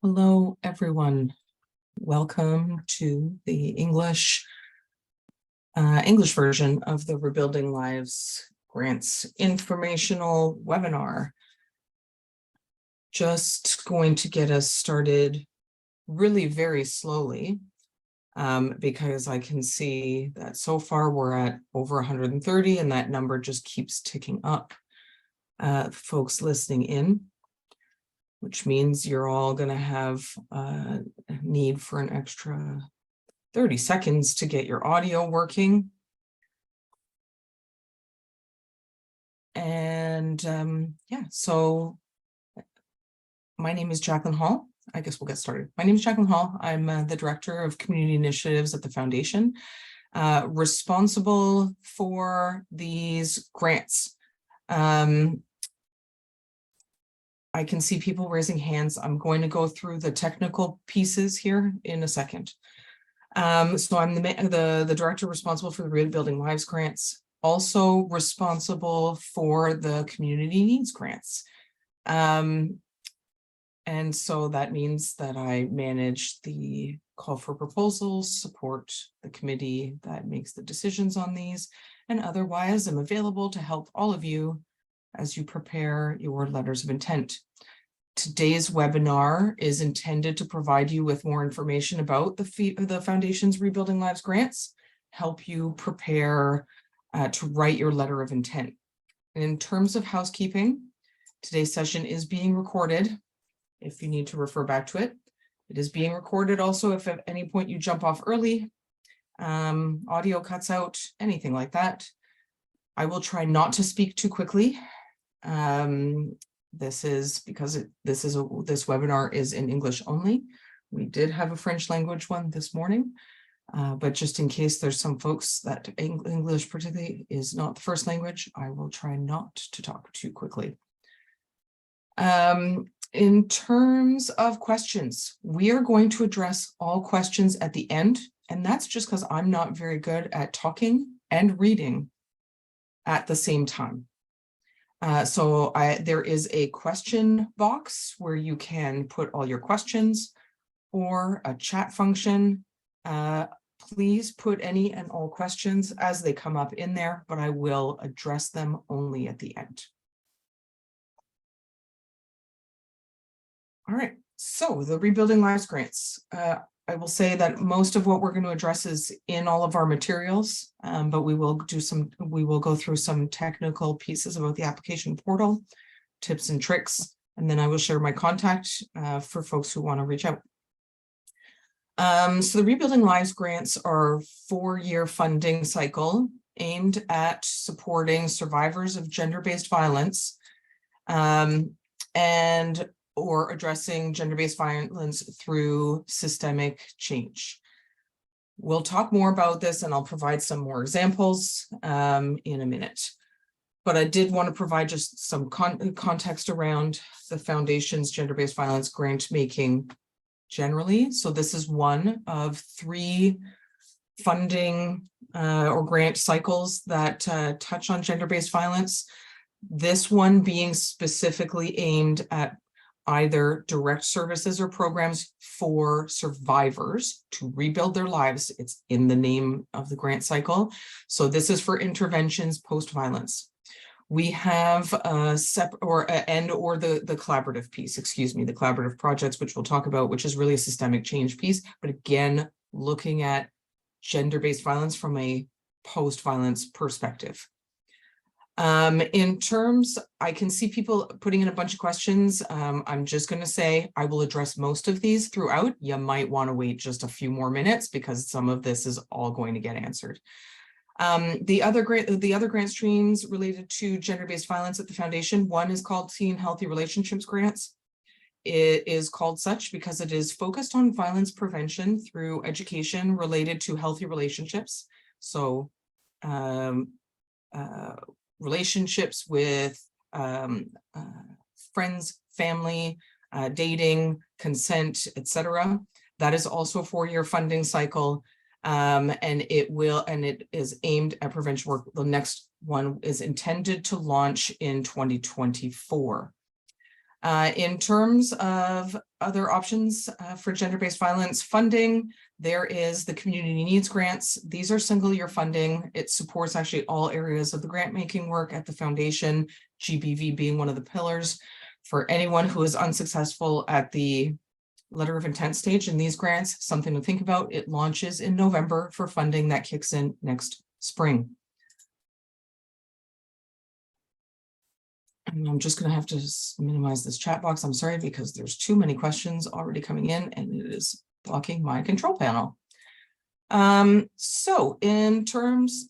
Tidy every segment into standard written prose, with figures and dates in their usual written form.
Hello, everyone. Welcome to the English version of the Rebuilding Lives Grants informational webinar. Just going to get us started really very slowly because I can see that so far we're at over 130 and that number just keeps ticking up. Folks listening in, which means you're all going to have a need for an extra 30 seconds to get your audio working. And yeah, so my name is Jacqueline Hall. I guess we'll get started. My name is Jacqueline Hall. I'm the Director of Community Initiatives at the Foundation, responsible for these grants. I can see people raising hands. I'm going to go through the technical pieces here in a second. So I'm the director responsible for the Rebuilding Lives grants, also responsible for the community needs grants. And so that means that I manage the call for proposals, support the committee that makes the decisions on these, and otherwise I'm available to help all of you as you prepare your letters of intent. Today's webinar is intended to provide you with more information about the Foundation's Rebuilding Lives grants, help you prepare to write your letter of intent. And in terms of housekeeping, today's session is being recorded. If you need to refer back to it, it is being recorded. Also, if at any point you jump off early, audio cuts out, anything like that, I will try not to speak too quickly. This is because this webinar is in English only. We did have a French language one this morning, but just in case there's some folks that English particularly is not the first language, I will try not to talk too quickly. In terms of questions, we are going to address all questions at the end, and that's just because I'm not very good at talking and reading at the same time. So there is a question box where you can put all your questions, or a chat function. Please put any and all questions as they come up in there, but I will address them only at the end. All right, so the Rebuilding Lives grants. I will say that most of what we're going to address is in all of our materials, but we will go through some technical pieces about the application portal, tips and tricks, and then I will share my contact for folks who want to reach out. So the Rebuilding Lives grants are a 4-year funding cycle aimed at supporting survivors of gender-based violence or addressing gender-based violence through systemic change. We'll talk more about this and I'll provide some more examples in a minute. But I did want to provide just some context around the Foundation's gender-based violence grant making generally. So this is one of 3 funding or grant cycles that touch on gender-based violence. This one being specifically aimed at either direct services or programs for survivors to rebuild their lives. It's in the name of the grant cycle. So this is for interventions post-violence. We have the collaborative piece, the collaborative projects, which we'll talk about, which is really a systemic change piece, but again, looking at gender-based violence from a post-violence perspective. In terms, I can see people putting in a bunch of questions. I'm just going to say I will address most of these throughout. You might want to wait just a few more minutes because some of this is all going to get answered. The other grant streams related to gender-based violence at the Foundation, one is called Teen Healthy Relationships Grants. It is called such because it is focused on violence prevention through education related to healthy relationships. So, relationships with friends, family, dating, consent, etc. That is also a 4-year funding cycle, and it is aimed at prevention work. The next one is intended to launch in 2024. In terms of other options for gender-based violence funding, there is the community needs grants. These are single-year funding. It supports actually all areas of the grant-making work at the foundation, GBV being one of the pillars. For anyone who is unsuccessful at the letter of intent stage in these grants, something to think about. It launches in November for funding that kicks in next spring. And I'm just going to have to minimize this chat box. I'm sorry, because there's too many questions already coming in and it is blocking my control panel. So in terms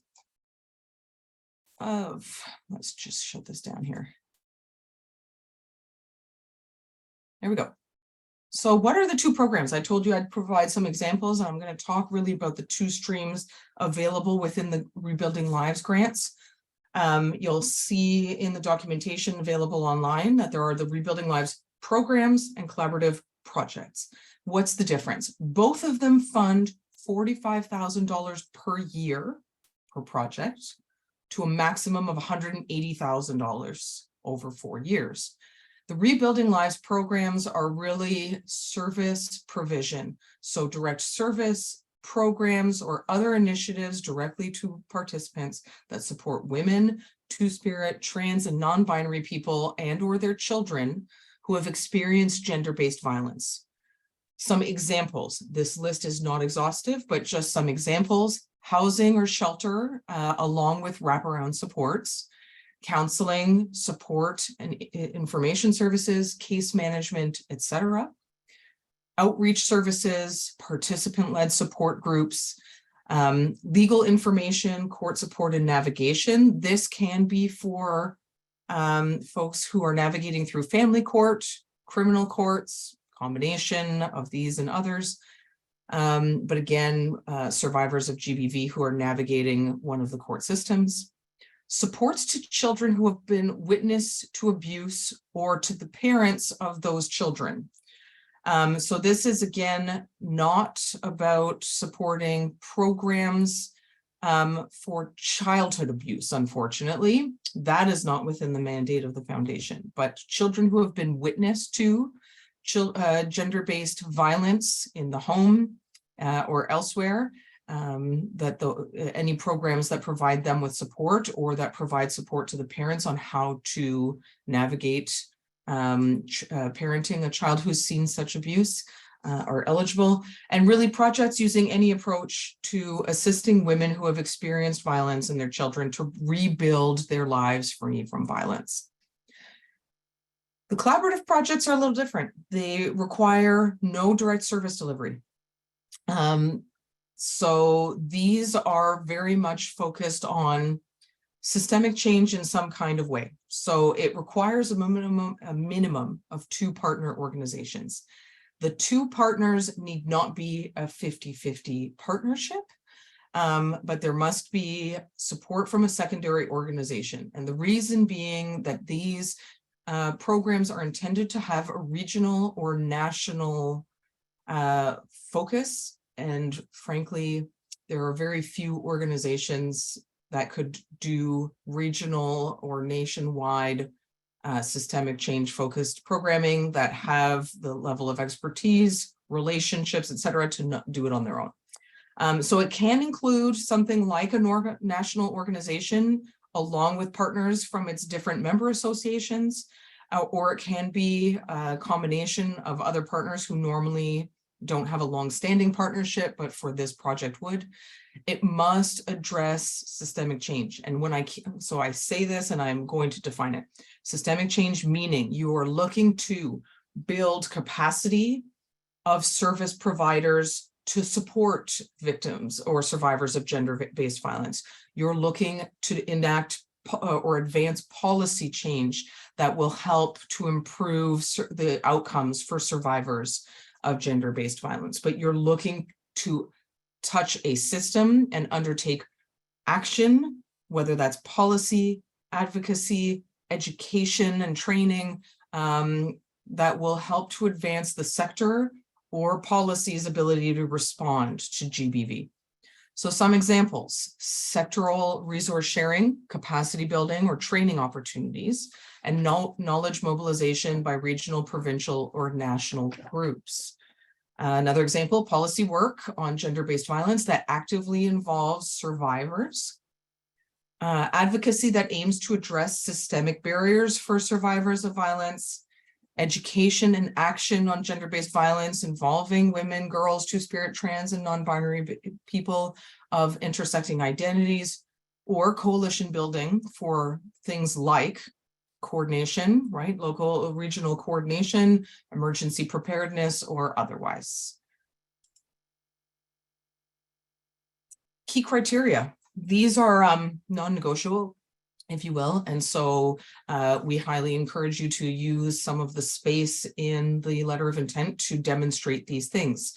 of, let's just shut this down here. There we go. So what are the two programs? I told you I'd provide some examples, and I'm going to talk really about the two streams available within the Rebuilding Lives grants. You'll see in the documentation available online that there are the Rebuilding Lives programs and collaborative projects. What's the difference? Both of them fund $45,000 per year per project to a maximum of $180,000 over 4 years. The Rebuilding Lives programs are really service provision. So direct service programs or other initiatives directly to participants that support women, two-spirit, trans, and non-binary people and or their children who have experienced gender-based violence. Some examples. This list is not exhaustive, but just some examples. Housing or shelter, along with wraparound supports. Counseling, support, and information services, case management, etc. Outreach services, participant-led support groups, legal information, court support, and navigation. This can be for folks who are navigating through family court, criminal courts, combination of these and others. But again, survivors of GBV who are navigating one of the court systems. Supports to children who have been witness to abuse or to the parents of those children. So this is, again, not about supporting programs for childhood abuse, unfortunately. That is not within the mandate of the foundation, but children who have been witness to gender-based violence in the home or elsewhere, any programs that provide them with support or that provide support to the parents on how to navigate parenting a child who's seen such abuse are eligible, and really projects using any approach to assisting women who have experienced violence in their children to rebuild their lives free from violence. The collaborative projects are a little different. They require no direct service delivery. So these are very much focused on systemic change in some kind of way. So it requires a minimum of 2 partner organizations. The 2 partners need not be a 50-50 partnership, but there must be support from a secondary organization. And the reason being that these programs are intended to have a regional or national focus. And frankly, there are very few organizations that could do regional or nationwide systemic change focused programming that have the level of expertise, relationships, et cetera, to not do it on their own. So it can include something like a national organization along with partners from its different member associations, or it can be a combination of other partners who normally don't have a long-standing partnership, but for this project would. It must address systemic change. And when I say this and I'm going to define it. Systemic change meaning you are looking to build capacity of service providers to support victims or survivors of gender-based violence. You're looking to enact or advance policy change that will help to improve the outcomes for survivors of gender-based violence, but you're looking to touch a system and undertake action, whether that's policy, advocacy, education, and training that will help to advance the sector or policy's ability to respond to GBV. So some examples: sectoral resource sharing, capacity building or training opportunities, and knowledge mobilization by regional, provincial, or national groups. Another example, policy work on gender-based violence that actively involves survivors. Advocacy that aims to address systemic barriers for survivors of violence. Education and action on gender-based violence involving women, girls, two-spirit, trans, and non-binary people of intersecting identities, or coalition building for things like coordination, right? Local, regional coordination, emergency preparedness, or otherwise. Key criteria. These are non-negotiable, if you will. And so we highly encourage you to use some of the space in the letter of intent to demonstrate these things.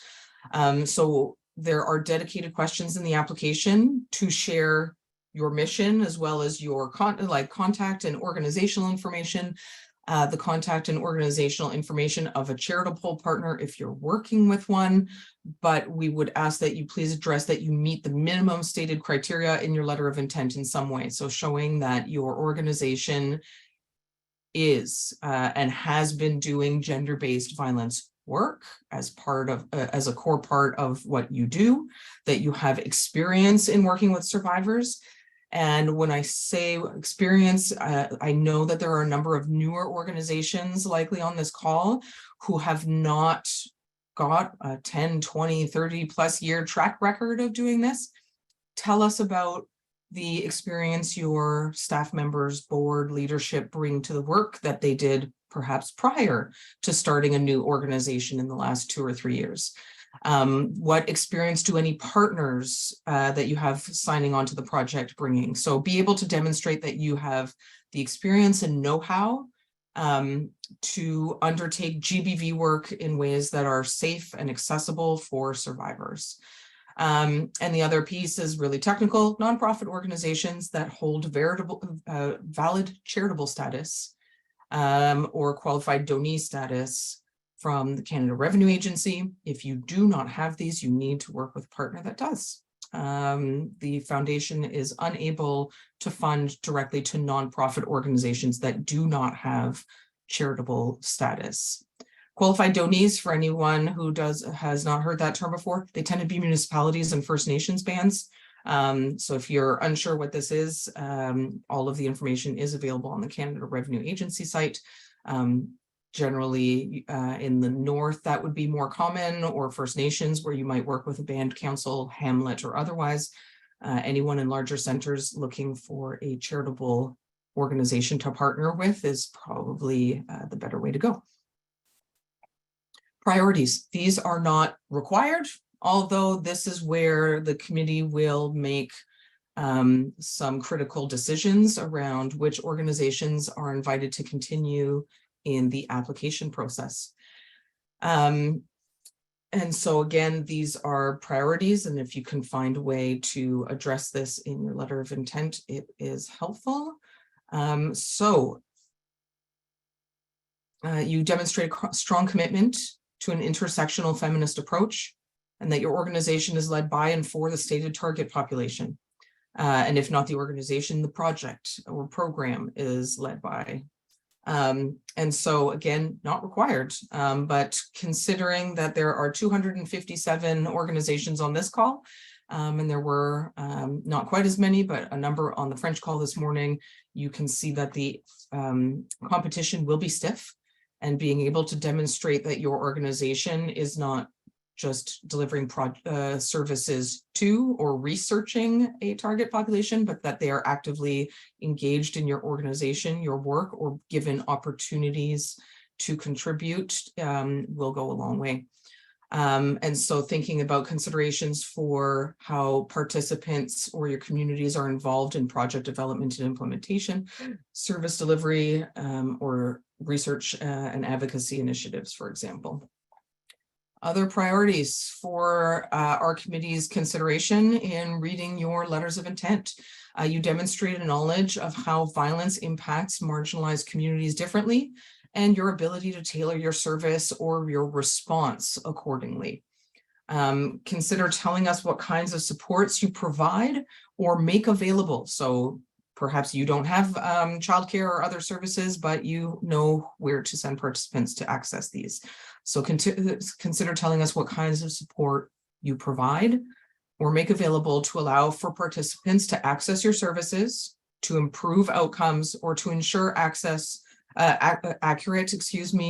So there are dedicated questions in the application to share your mission, as well as your contact and organizational information, the contact and organizational information of a charitable partner if you're working with one. But we would ask that you please address that you meet the minimum stated criteria in your letter of intent in some way. So showing that your organization is and has been doing gender-based violence work as part of as a core part of what you do, that you have experience in working with survivors. And when I say experience, I know that there are a number of newer organizations likely on this call who have not got a 10, 20, 30 plus year track record of doing this. Tell us about the experience your staff members, board, leadership bring to the work that they did perhaps prior to starting a new organization in the last 2 or 3 years. What experience do any partners that you have signing on to the project bringing? So be able to demonstrate that you have the experience and know-how to undertake GBV work in ways that are safe and accessible for survivors. And the other piece is really technical. Nonprofit organizations that hold valid charitable status or qualified donee status from the Canada Revenue Agency. If you do not have these, you need to work with a partner that does. The foundation is unable to fund directly to nonprofit organizations that do not have charitable status. Qualified donees, for anyone who has not heard that term before, they tend to be municipalities and First Nations bands. So if you're unsure what this is, all of the information is available on the Canada Revenue Agency site. Generally in the north, that would be more common, or First Nations, where you might work with a band council, hamlet, or otherwise. Anyone in larger centers looking for a charitable organization to partner with is probably the better way to go. Priorities. These are not required, although this is where the committee will make some critical decisions around which organizations are invited to continue in the application process. And so again, these are priorities, and if you can find a way to address this in your letter of intent, it is helpful. You demonstrate a strong commitment to an intersectional feminist approach, and that your organization is led by and for the stated target population. And if not the organization, the project or program is led by. And so again, not required, but considering that there are 257 organizations on this call, and there were not quite as many, but a number on the French call this morning, you can see that the competition will be stiff, and being able to demonstrate that your organization is not just delivering services to or researching a target population, but that they are actively engaged in your organization, your work, or given opportunities to contribute will go a long way. And so thinking about considerations for how participants or your communities are involved in project development and implementation, service delivery, or research and advocacy initiatives, for example. Other priorities for our committee's consideration in reading your letters of intent. You demonstrate a knowledge of how violence impacts marginalized communities differently, and your ability to tailor your service or your response accordingly. Consider telling us what kinds of supports you provide or make available. So perhaps you don't have childcare or other services, but you know where to send participants to access these. So consider telling us what kinds of support you provide or make available to allow for participants to access your services, to improve outcomes, or to ensure access, accurate,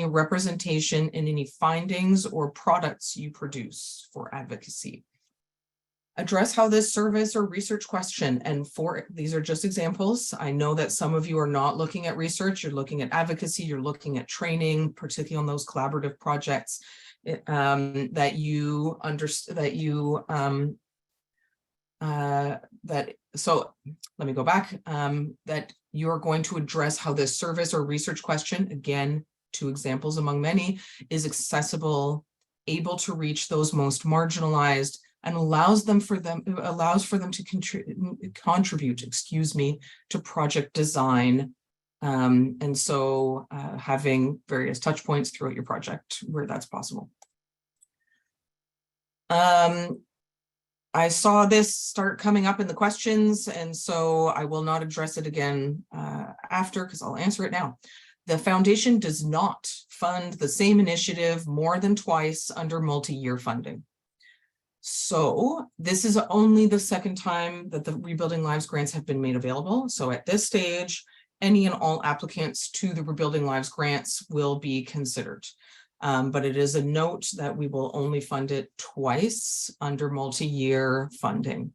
representation in any findings or products you produce for advocacy. Address how this service or research question, and these are just examples. I know that some of you are not looking at research, you're looking at advocacy, you're looking at training, particularly on those collaborative projects that you understand, so let me go back, that you're going to address how this service or research question, again, 2 examples among many, is accessible, able to reach those most marginalized, and allows for them to contribute, to project design. And so having various touch points throughout your project where that's possible. I saw this start coming up in the questions, and so I will not address it again after, because I'll answer it now. The foundation does not fund the same initiative more than twice under multi-year funding. So this is only the 2nd time that the Rebuilding Lives grants have been made available. So at this stage, any and all applicants to the Rebuilding Lives grants will be considered. But it is a note that we will only fund it twice under multi-year funding.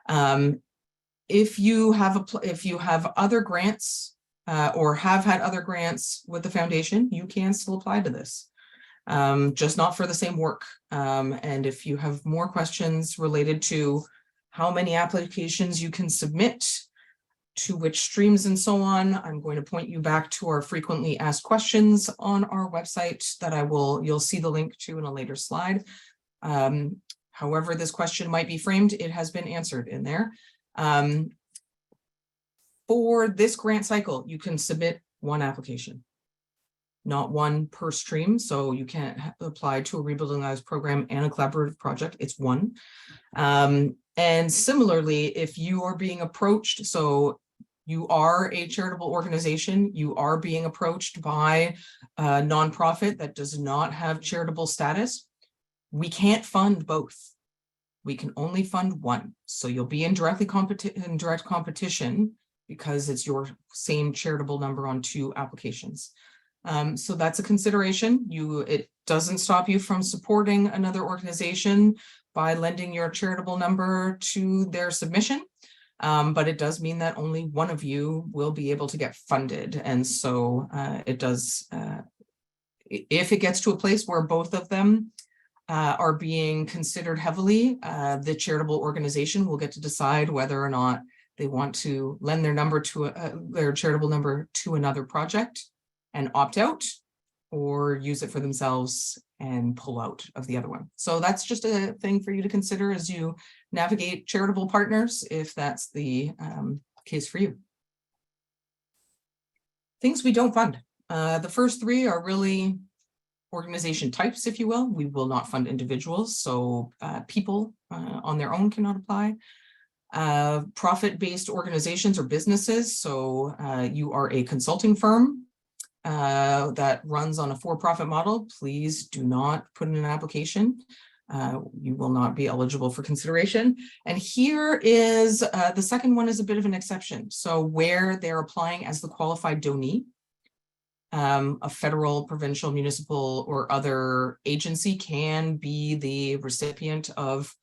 If you have other grants or have had other grants with the foundation, you can still apply to this, just not for the same work. And if you have more questions related to how many applications you can submit, to which streams and so on, I'm going to point you back to our frequently asked questions on our website that you'll see the link to in a later slide. However this question might be framed, it has been answered in there. For this grant cycle, you can submit 1 application, not 1 per stream. So you can't apply to a Rebuilding Lives program and a collaborative project, it's 1. And similarly, if you are being approached, so you are a charitable organization, you are being approached by a nonprofit that does not have charitable status, we can't fund both. We can only fund 1. So you'll be in direct competition because it's your same charitable number on 2 applications. So that's a consideration. It doesn't stop you from supporting another organization by lending your charitable number to their submission, but it does mean that only one of you will be able to get funded. And so it does, if it gets to a place where both of them are being considered heavily, the charitable organization will get to decide whether or not they want to lend their number to their charitable number to another project and opt out, or use it for themselves and pull out of the other one. So that's just a thing for you to consider as you navigate charitable partners, if that's the case for you. Things we don't fund. The first 3 are really organization types, if you will. We will not fund individuals, so people on their own cannot apply. Profit-based organizations or businesses, so you are a consulting firm that runs on a for-profit model, please do not put in an application. You will not be eligible for consideration. And here is the second one is a bit of an exception. So where they're applying as the qualified donee, a federal, provincial, municipal, or other agency can be the recipient of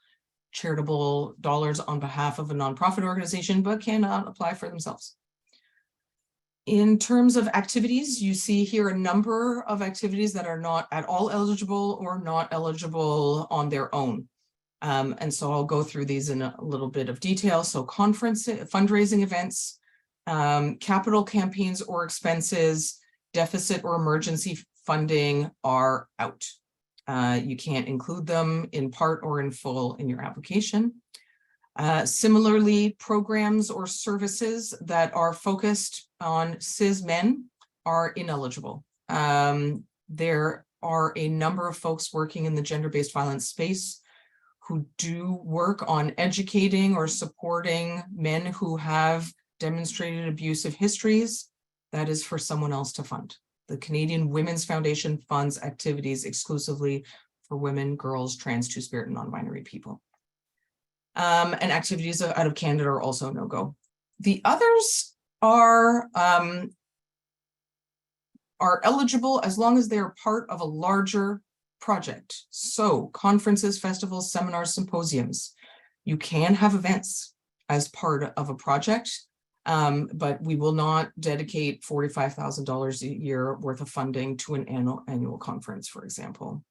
charitable dollars on behalf of a nonprofit organization, but cannot apply for themselves. In terms of activities, you see here a number of activities that are not at all eligible or not eligible on their own. And so I'll go through these in a little bit of detail. So fundraising events, capital campaigns or expenses, deficit or emergency funding are out. You can't include them in part or in full in your application. Similarly, programs or services that are focused on cis men are ineligible. There are a number of folks working in the gender-based violence space who do work on educating or supporting men who have demonstrated abusive histories, that is for someone else to fund. The Canadian Women's Foundation funds activities exclusively for women, girls, trans, two-spirit, and non-binary people. And activities out of Canada are also no-go. The others are eligible as long as they are part of a larger project. So conferences, festivals, seminars, symposiums. You can have events as part of a project, but we will not dedicate $45,000 a year worth of funding to an annual conference, for example.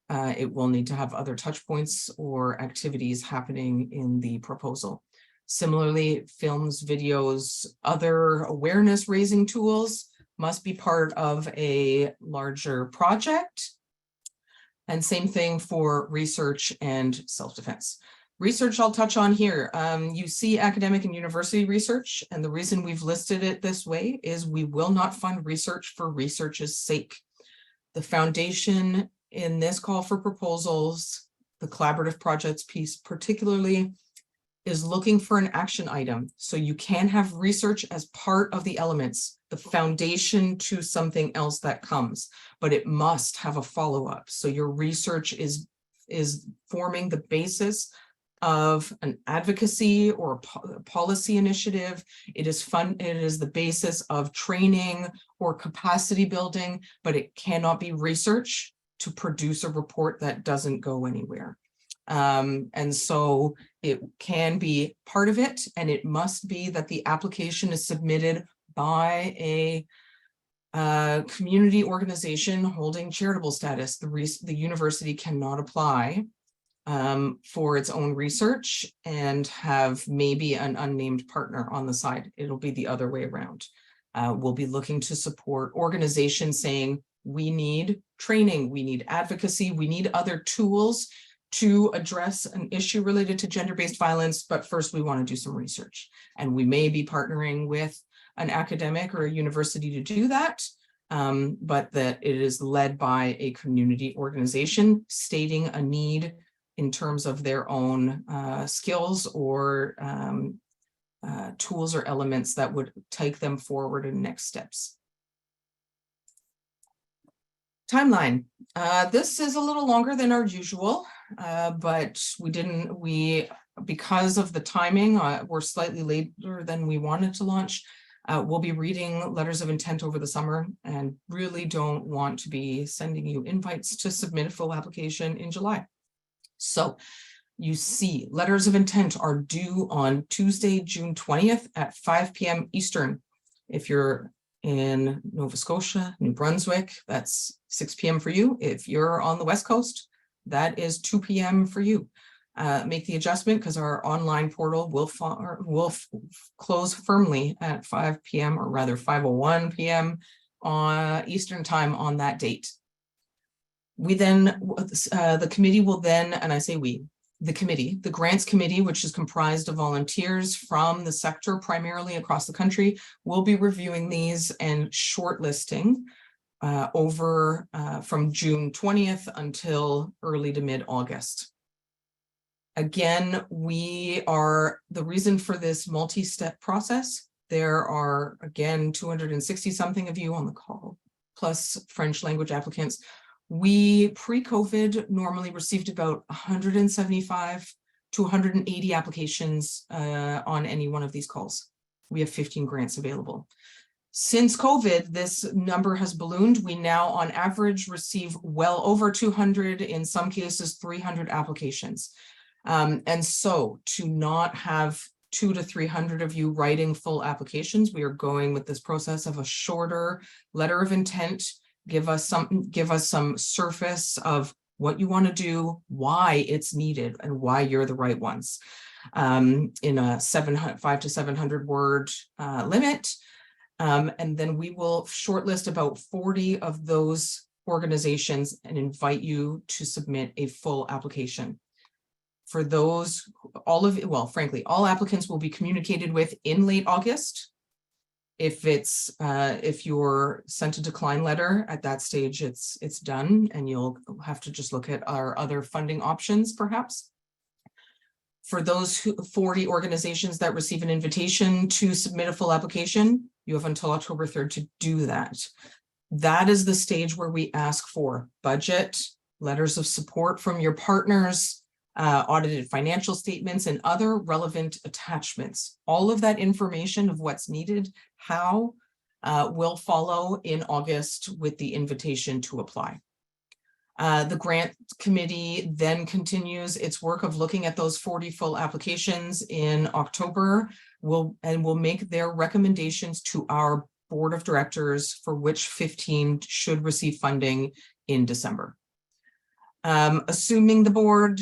It will need to have other touch points or activities happening in the proposal. Similarly, films, videos, other awareness raising tools must be part of a larger project. And same thing for research and self-defense. Research I'll touch on here. You see academic and university research, and the reason we've listed it this way is we will not fund research for research's sake. The foundation in this call for proposals, the collaborative projects piece particularly, is looking for an action item. So you can have research as part of the elements, the foundation to something else that comes, but it must have a follow-up. So your research is forming the basis of an advocacy or a policy initiative. It is the basis of training or capacity building, but it cannot be research to produce a report that doesn't go anywhere. And so it can be part of it, and it must be that the application is submitted by a community organization holding charitable status. The university cannot apply for its own research and have maybe an unnamed partner on the side. It'll be the other way around. We'll be looking to support organizations saying, we need training, we need advocacy, we need other tools to address an issue related to gender-based violence, but first we want to do some research. And we may be partnering with an academic or a university to do that, but that it is led by a community organization stating a need in terms of their own skills or tools or elements that would take them forward in next steps. Timeline. This is a little longer than our usual, but because of the timing, we're slightly later than we wanted to launch. We'll be reading letters of intent over the summer and really don't want to be sending you invites to submit a full application in July. So you see, letters of intent are due on Tuesday, June 20th at 5 p.m. Eastern. If you're in Nova Scotia, New Brunswick, that's 6 p.m. for you. If you're on the West Coast, that is 2 p.m. for you. Make the adjustment because our online portal will close firmly at 5 p.m. or rather 5:01 p.m. on Eastern time on that date. We then, the committee will then, and I say we, the committee, the grants committee, which is comprised of volunteers from the sector primarily across the country, will be reviewing these and shortlisting from June 20th until early to mid-August. Again, the reason for this multi-step process, there are, again, 260 something of you on the call, plus French language applicants. We, pre-COVID, normally received about 175 to 180 applications on any one of these calls. We have 15 grants available. Since COVID, this number has ballooned. We now, on average, receive well over 200, in some cases, 300 applications. And so to not have 200 to 300 of you writing full applications, we are going with this process of a shorter letter of intent. Give us some surface of what you want to do, why it's needed, and why you're the right ones, in a 500 to 700 word limit. And then we will shortlist about 40 of those organizations and invite you to submit a full application. For those, frankly, all applicants will be communicated with in late August. If you're sent a decline letter at that stage, it's done, and you'll have to just look at our other funding options perhaps. For those 40 organizations that receive an invitation to submit a full application, you have until October 3rd to do that. That is the stage where we ask for budget, letters of support from your partners, audited financial statements, and other relevant attachments. All of that information of what's needed, how, will follow in August with the invitation to apply. The grant committee then continues its work of looking at those 40 full applications in October. We'll make their recommendations to our board of directors for which 15 should receive funding in December. Assuming the board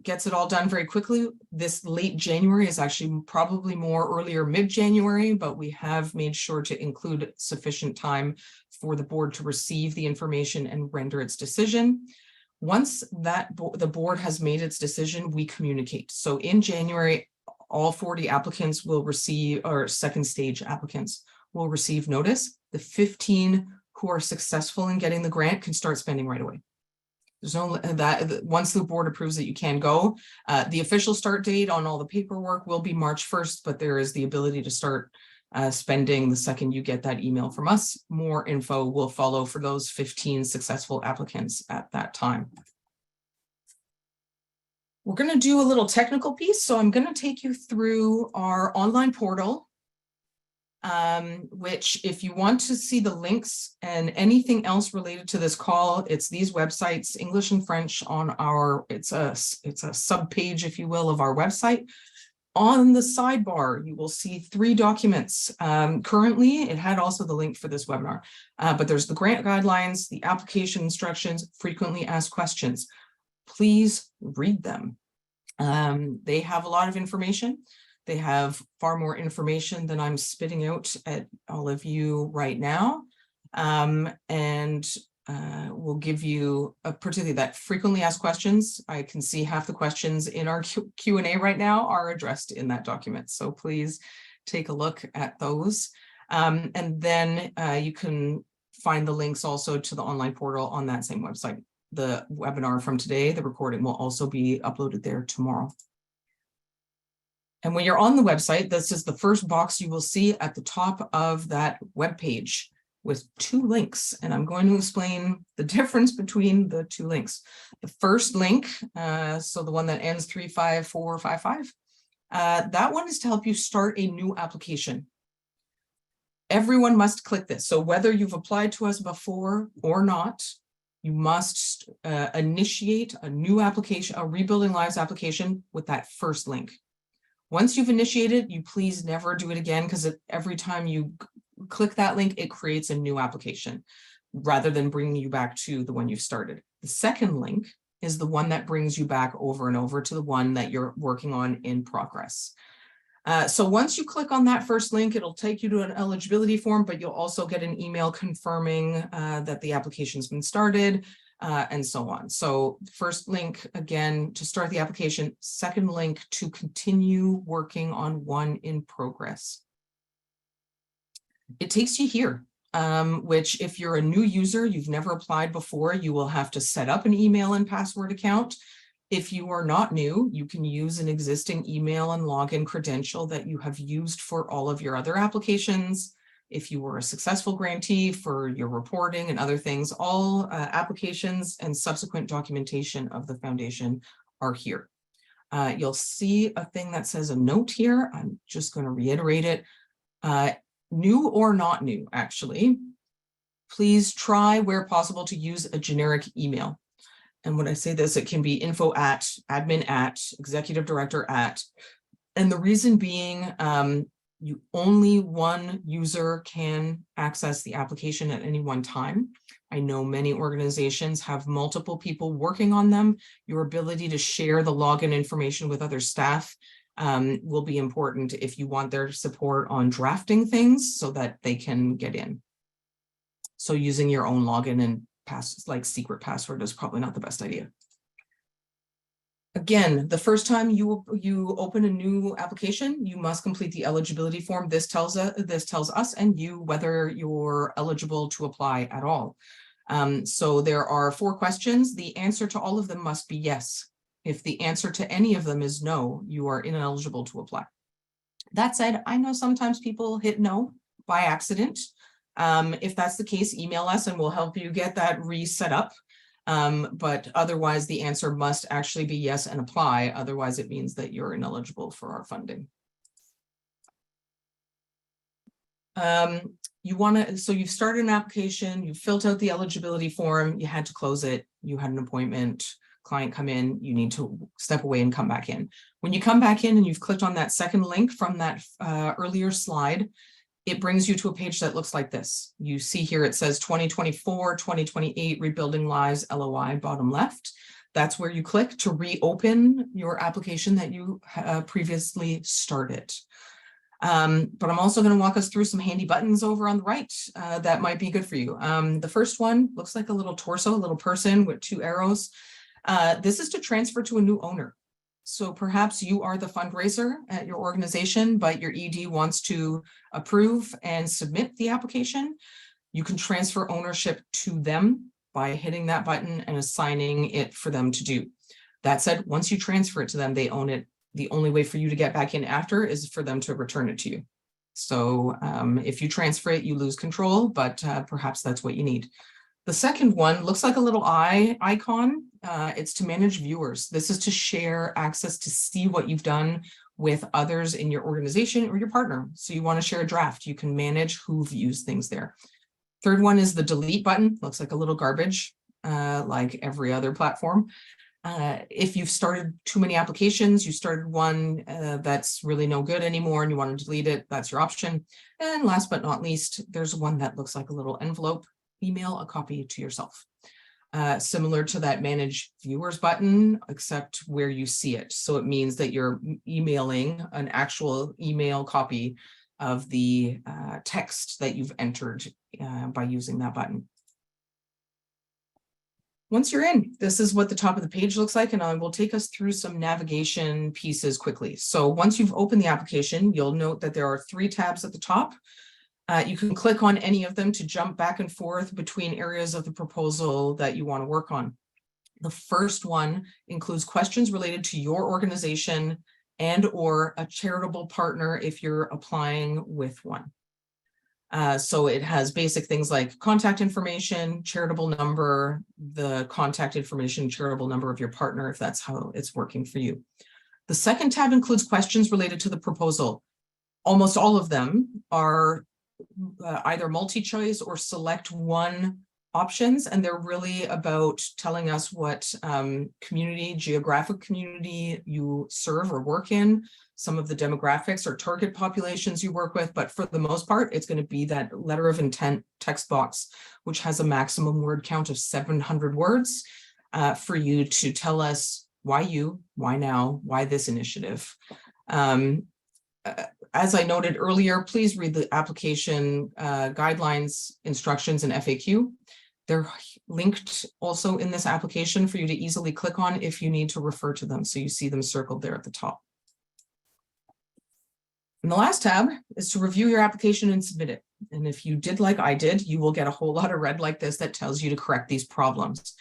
gets it all done very quickly, this late January is actually probably more earlier mid-January, but we have made sure to include sufficient time for the board to receive the information and render its decision. Once that the board has made its decision, we communicate. So in January, all 40 applicants will receive, or second stage applicants will receive notice. The 15 who are successful in getting the grant can start spending right away. There's no that once the board approves that you can go. The official start date on all the paperwork will be March 1st, but there is the ability to start spending the second you get that email from us. More info will follow for those 15 successful applicants at that time. We're going to do a little technical piece, so I'm going to take you through our online portal, which if you want to see the links and anything else related to this call, it's these websites, English and French on our, it's a sub page, if you will, of our website. On the sidebar, you will see 3 documents. Currently, it had also the link for this webinar, but there's the grant guidelines, the application instructions, frequently asked questions. Please read them. They have a lot of information. They have far more information than I'm spitting out at all of you right now. We'll give you particularly that frequently asked questions. I can see half the questions in our Q&A right now are addressed in that document. So please take a look at those. And then you can find the links also to the online portal on that same website. The webinar from today, the recording will also be uploaded there tomorrow. And when you're on the website, this is the first box you will see at the top of that web page with 2 links. And I'm going to explain the difference between the 2 links. The first link, so the one that ends 35455, that one is to help you start a new application. Everyone must click this. So whether you've applied to us before or not, you must initiate a new application, a Rebuilding Lives application with that first link. Once you've initiated, you please never do it again, because every time you click that link, it creates a new application rather than bringing you back to the one you've started. The second link is the one that brings you back over and over to the one that you're working on in progress. So once you click on that first link, it'll take you to an eligibility form, but you'll also get an email confirming that the application's been started, and so on. So first link, again, to start the application. Second link to continue working on one in progress. It takes you here, which if you're a new user, you've never applied before, you will have to set up an email and password account. If you are not new, you can use an existing email and login credential that you have used for all of your other applications. If you were a successful grantee for your reporting and other things, all applications and subsequent documentation of the foundation are here. You'll see a thing that says a note here. I'm just going to reiterate it. New or not new, actually, please try where possible to use a generic email. And when I say this, it can be info at, admin at, executive director at. And the reason being, only one user can access the application at any one time. I know many organizations have multiple people working on them. Your ability to share the login information with other staff will be important if you want their support on drafting things so that they can get in. So using your own login and secret password is probably not the best idea. Again, the first time you open a new application, you must complete the eligibility form. This tells us and you whether you're eligible to apply at all. So there are 4 questions. The answer to all of them must be yes. If the answer to any of them is no, you are ineligible to apply. That said, I know sometimes people hit no by accident. If that's the case, email us and we'll help you get that reset up. But otherwise, the answer must actually be yes and apply. Otherwise, it means that you're ineligible for our funding. So you've started an application, you've filled out the eligibility form, you had to close it, you had an appointment, client come in, you need to step away and come back in. When you come back in and you've clicked on that second link from that earlier slide, it brings you to a page that looks like this. You see here, it says 2024, 2028 Rebuilding Lives LOI, bottom left. That's where you click to reopen your application that you previously started. But I'm also going to walk us through some handy buttons over on the right that might be good for you. The first one looks like a little torso, a little person with 2 arrows. This is to transfer to a new owner. So perhaps you are the fundraiser at your organization, but your ED wants to approve and submit the application. You can transfer ownership to them by hitting that button and assigning it for them to do. That said, once you transfer it to them, they own it. The only way for you to get back in after is for them to return it to you. So if you transfer it, you lose control, but perhaps that's what you need. The second one looks like a little eye icon. It's to manage viewers. This is to share access to see what you've done with others in your organization or your partner. So you want to share a draft. You can manage who views things there. Third one is the delete button. Looks like a little garbage, like every other platform. If you've started too many applications, you started one that's really no good anymore and you want to delete it, that's your option. And last but not least, there's one that looks like a little envelope. Email a copy to yourself. Similar to that manage viewers button, except where you see it. So it means that you're emailing an actual email copy of the text that you've entered by using that button. Once you're in, this is what the top of the page looks like, and I will take us through some navigation pieces quickly. So once you've opened the application, you'll note that there are 3 tabs at the top. You can click on any of them to jump back and forth between areas of the proposal that you want to work on. The first one includes questions related to your organization and or a charitable partner if you're applying with one. So it has basic things like contact information, charitable number, the contact information, charitable number of your partner, if that's how it's working for you. The second tab includes questions related to the proposal. Almost all of them are either multi-choice or select one options, and they're really about telling us what geographic community you serve or work in, some of the demographics or target populations you work with, but for the most part, it's going to be that letter of intent text box, which has a maximum word count of 700 words for you to tell us why you, why now, why this initiative. As I noted earlier, please read the application guidelines, instructions, and FAQ. They're linked also in this application for you to easily click on if you need to refer to them. So you see them circled there at the top. And the last tab is to review your application and submit it. And if you did like I did, you will get a whole lot of red like this that tells you to correct these problems.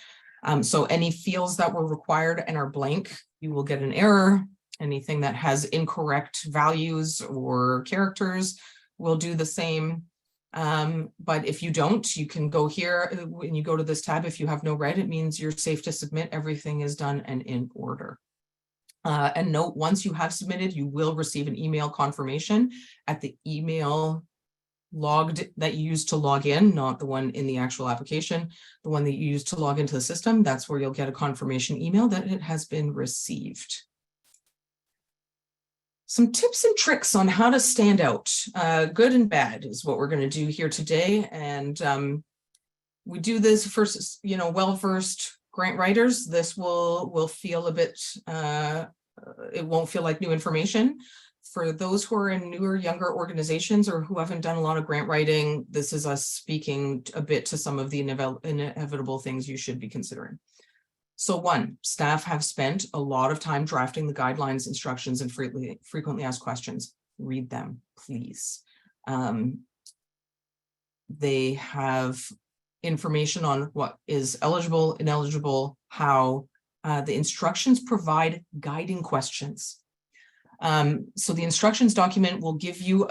So any fields that were required and are blank, you will get an error. Anything that has incorrect values or characters will do the same. But if you don't, you can go here. When you go to this tab, if you have no red, it means you're safe to submit. Everything is done and in order. And note, once you have submitted, you will receive an email confirmation at the email logged that you used to log in, not the one in the actual application, the one that you used to log into the system. That's where you'll get a confirmation email that it has been received. Some tips and tricks on how to stand out, good and bad, is what we're going to do here today. And we do this for, well-versed grant writers. This will feel a bit, it won't feel like new information. For those who are in newer, younger organizations or who haven't done a lot of grant writing, this is us speaking a bit to some of the inevitable things you should be considering. So one, staff have spent a lot of time drafting the guidelines, instructions, and frequently asked questions. Read them, please. They have information on what is eligible, ineligible, how. The instructions provide guiding questions. So the instructions document will give you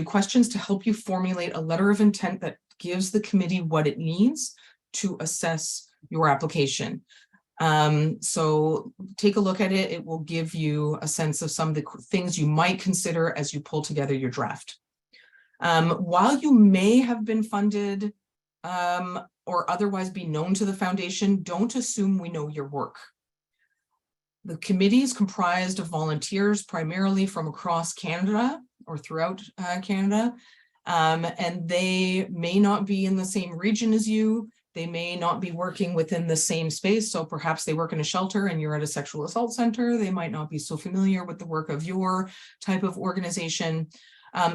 questions to help you formulate a letter of intent that gives the committee what it needs to assess your application. So take a look at it. It will give you a sense of some of the things you might consider as you pull together your draft. While you may have been funded or otherwise be known to the foundation, don't assume we know your work. The committee is comprised of volunteers primarily from across Canada or throughout Canada, and they may not be in the same region as you. They may not be working within the same space. So perhaps they work in a shelter and you're at a sexual assault center. They might not be so familiar with the work of your type of organization.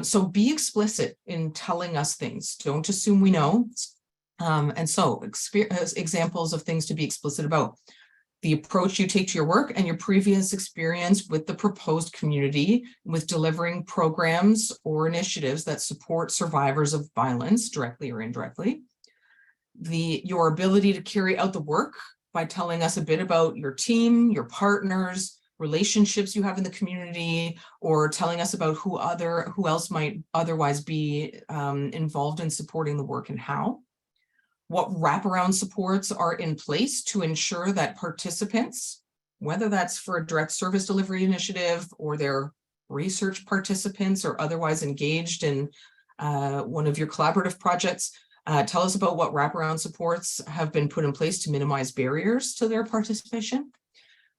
So be explicit in telling us things. Don't assume we know. And so examples of things to be explicit about: the approach you take to your work and your previous experience with the proposed community with delivering programs or initiatives that support survivors of violence directly or indirectly. Your ability to carry out the work by telling us a bit about your team, your partners, relationships you have in the community, or telling us about who else might otherwise be involved in supporting the work and how. What wraparound supports are in place to ensure that participants, whether that's for a direct service delivery initiative or their research participants or otherwise engaged in one of your collaborative projects, tell us about what wraparound supports have been put in place to minimize barriers to their participation.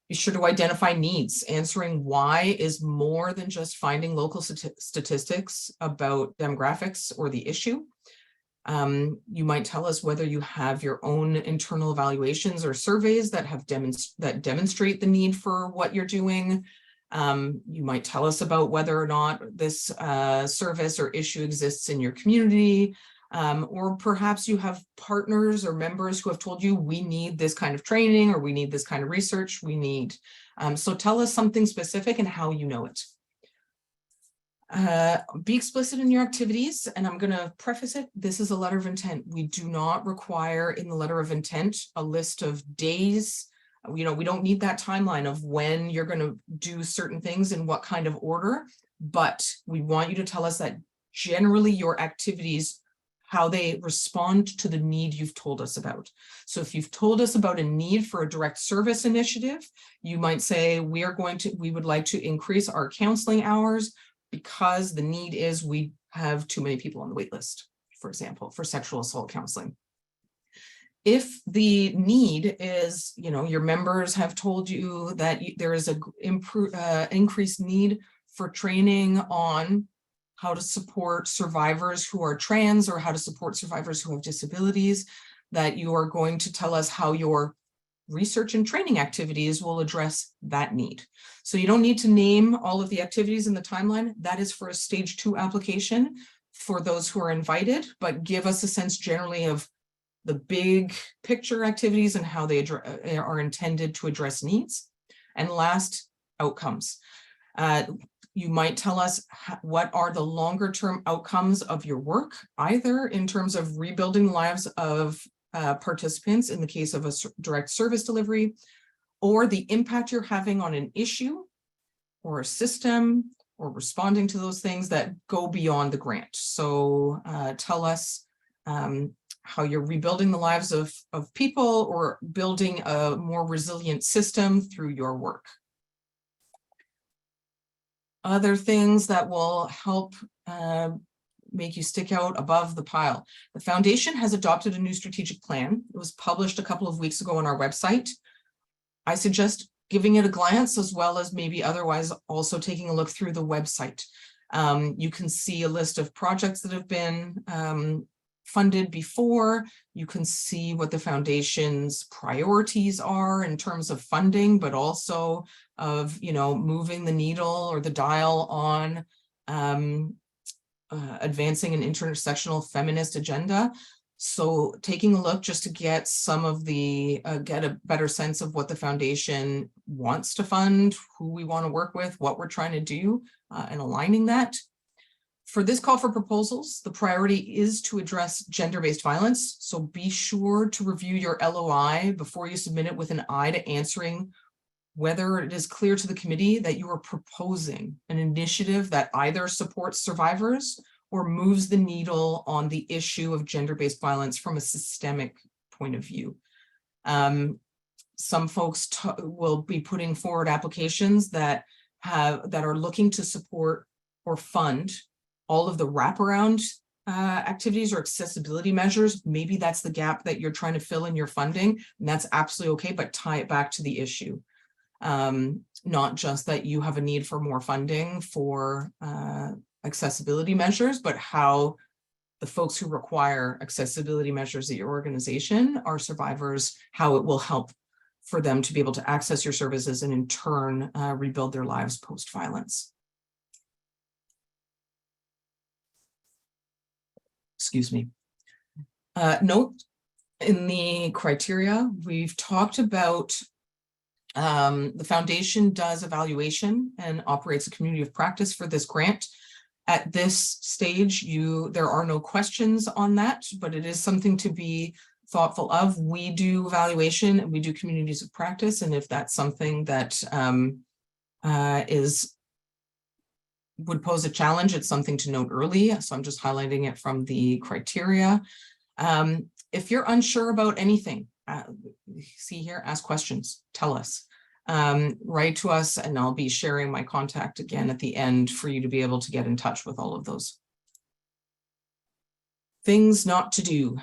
Be sure to identify needs. Answering why is more than just finding local statistics about demographics or the issue. You might tell us whether you have your own internal evaluations or surveys that have demonstrate the need for what you're doing. You might tell us about whether or not this service or issue exists in your community. Or perhaps you have partners or members who have told you, we need this kind of training, or we need this kind of research, we need. So tell us something specific and how you know it. Be explicit in your activities, and I'm going to preface it. This is a letter of intent. We do not require in the letter of intent a list of days. We don't need that timeline of when you're going to do certain things in what kind of order, but we want you to tell us that generally your activities, how they respond to the need you've told us about. So if you've told us about a need for a direct service initiative, you might say, we would like to increase our counseling hours because the need is we have too many people on the wait list, for example, for sexual assault counseling. If the need is, your members have told you that there is a increased need for training on how to support survivors who are trans, or how to support survivors who have disabilities, that you are going to tell us how your research and training activities will address that need. So you don't need to name all of the activities in the timeline. That is for a stage 2 application for those who are invited, but give us a sense generally of the big picture activities and how they are intended to address needs. And last, outcomes. You might tell us what are the longer term outcomes of your work, either in terms of rebuilding the lives of participants in the case of a direct service delivery, or the impact you're having on an issue or a system, or responding to those things that go beyond the grant. So tell us how you're rebuilding the lives of people or building a more resilient system through your work. Other things that will help make you stick out above the pile. The foundation has adopted a new strategic plan. It was published a couple of weeks ago on our website. I suggest giving it a glance, as well as maybe otherwise also taking a look through the website. You can see a list of projects that have been funded before. You can see what the foundation's priorities are in terms of funding, but also of, moving the needle or the dial on advancing an intersectional feminist agenda. So taking a look just to get some of the, get a better sense of what the foundation wants to fund, who we want to work with, what we're trying to do, and aligning that. For this call for proposals, the priority is to address gender-based violence. So be sure to review your LOI before you submit it with an eye to answering whether it is clear to the committee that you are proposing an initiative that either supports survivors or moves the needle on the issue of gender-based violence from a systemic point of view. Some folks will be putting forward applications that are looking to support or fund all of the wraparound activities or accessibility measures. Maybe that's the gap that you're trying to fill in your funding, and that's absolutely okay, but tie it back to the issue. Not just that you have a need for more funding for accessibility measures, but how the folks who require accessibility measures at your organization are survivors, how it will help for them to be able to access your services and in turn rebuild their lives post-violence. Excuse me. Note in the criteria, we've talked about the foundation does evaluation and operates a community of practice for this grant. At this stage, there are no questions on that, but it is something to be thoughtful of. We do evaluation and we do communities of practice, and if that's something that would pose a challenge, it's something to note early. So I'm just highlighting it from the criteria. If you're unsure about anything, see here, ask questions, tell us, write to us, and I'll be sharing my contact again at the end for you to be able to get in touch with all of those. Things not to do.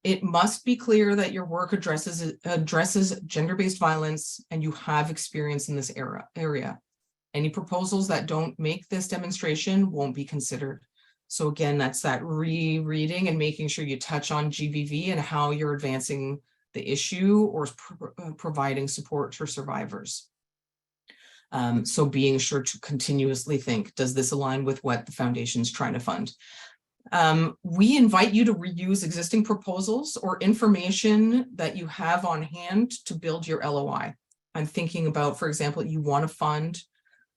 It must be clear that your work addresses gender-based violence and you have experience in this area. Any proposals that don't make this demonstration won't be considered. So again, that's that rereading and making sure you touch on GVV and how you're advancing the issue or providing support for survivors. So being sure to continuously think, does this align with what the foundation's trying to fund? We invite you to reuse existing proposals or information that you have on hand to build your LOI. I'm thinking about, for example, you want to fund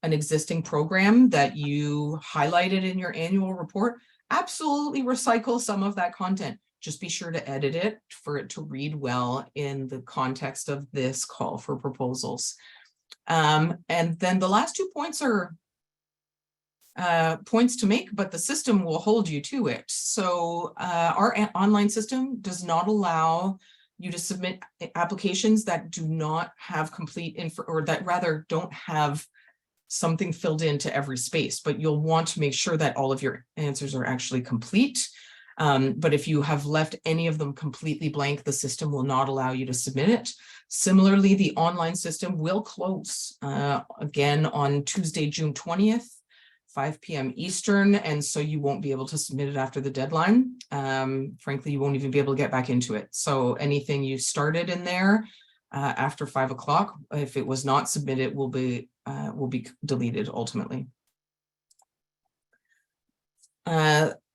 an existing program that you highlighted in your annual report. Absolutely recycle some of that content. Just be sure to edit it for it to read well in the context of this call for proposals. And then the last 2 points are points to make, but the system will hold you to it. So our online system does not allow you to submit applications that do not have complete info, or that rather don't have something filled into every space, but you'll want to make sure that all of your answers are actually complete. But if you have left any of them completely blank, the system will not allow you to submit it. Similarly, the online system will close again on Tuesday, June 20th, 5 p.m. Eastern, and so you won't be able to submit it after the deadline. Frankly, you won't even be able to get back into it. So anything you started in there after 5 o'clock, if it was not submitted, will be deleted ultimately.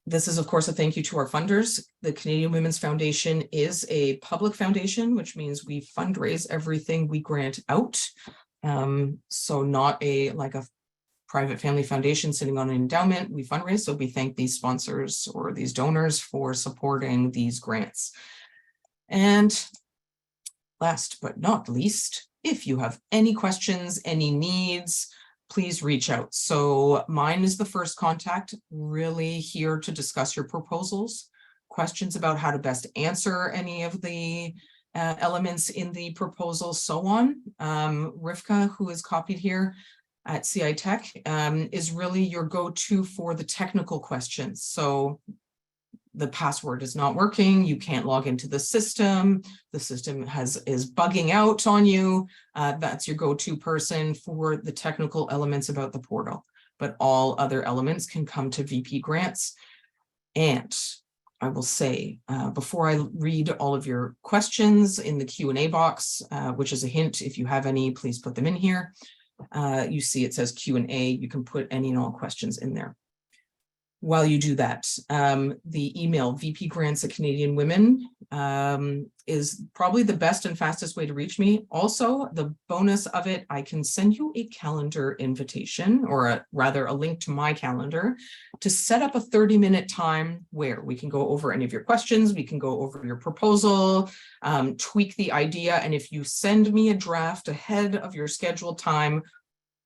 This is, of course, a thank you to our funders. The Canadian Women's Foundation is a public foundation, which means we fundraise everything we grant out. So not like a private family foundation sitting on an endowment. We fundraise, so we thank these sponsors or these donors for supporting these grants. And last but not least, if you have any questions, any needs, please reach out. So mine is the first contact, really here to discuss your proposals, questions about how to best answer any of the elements in the proposal, so on. Rivka, who is copied here at CI Tech, is really your go-to for the technical questions. So the password is not working, you can't log into the system is bugging out on you. That's your go-to person for the technical elements about the portal, but all other elements can come to VP Grants. And I will say, before I read all of your questions in the Q&A box, which is a hint, if you have any, please put them in here. You see it says Q&A, you can put any and all questions in there. While you do that, the email vpgrants@canadianwomen is probably the best and fastest way to reach me. Also, the bonus of it, I can send you a calendar invitation, or rather a link to my calendar, to set up a 30-minute time where we can go over any of your questions, we can go over your proposal, tweak the idea, and if you send me a draft ahead of your scheduled time,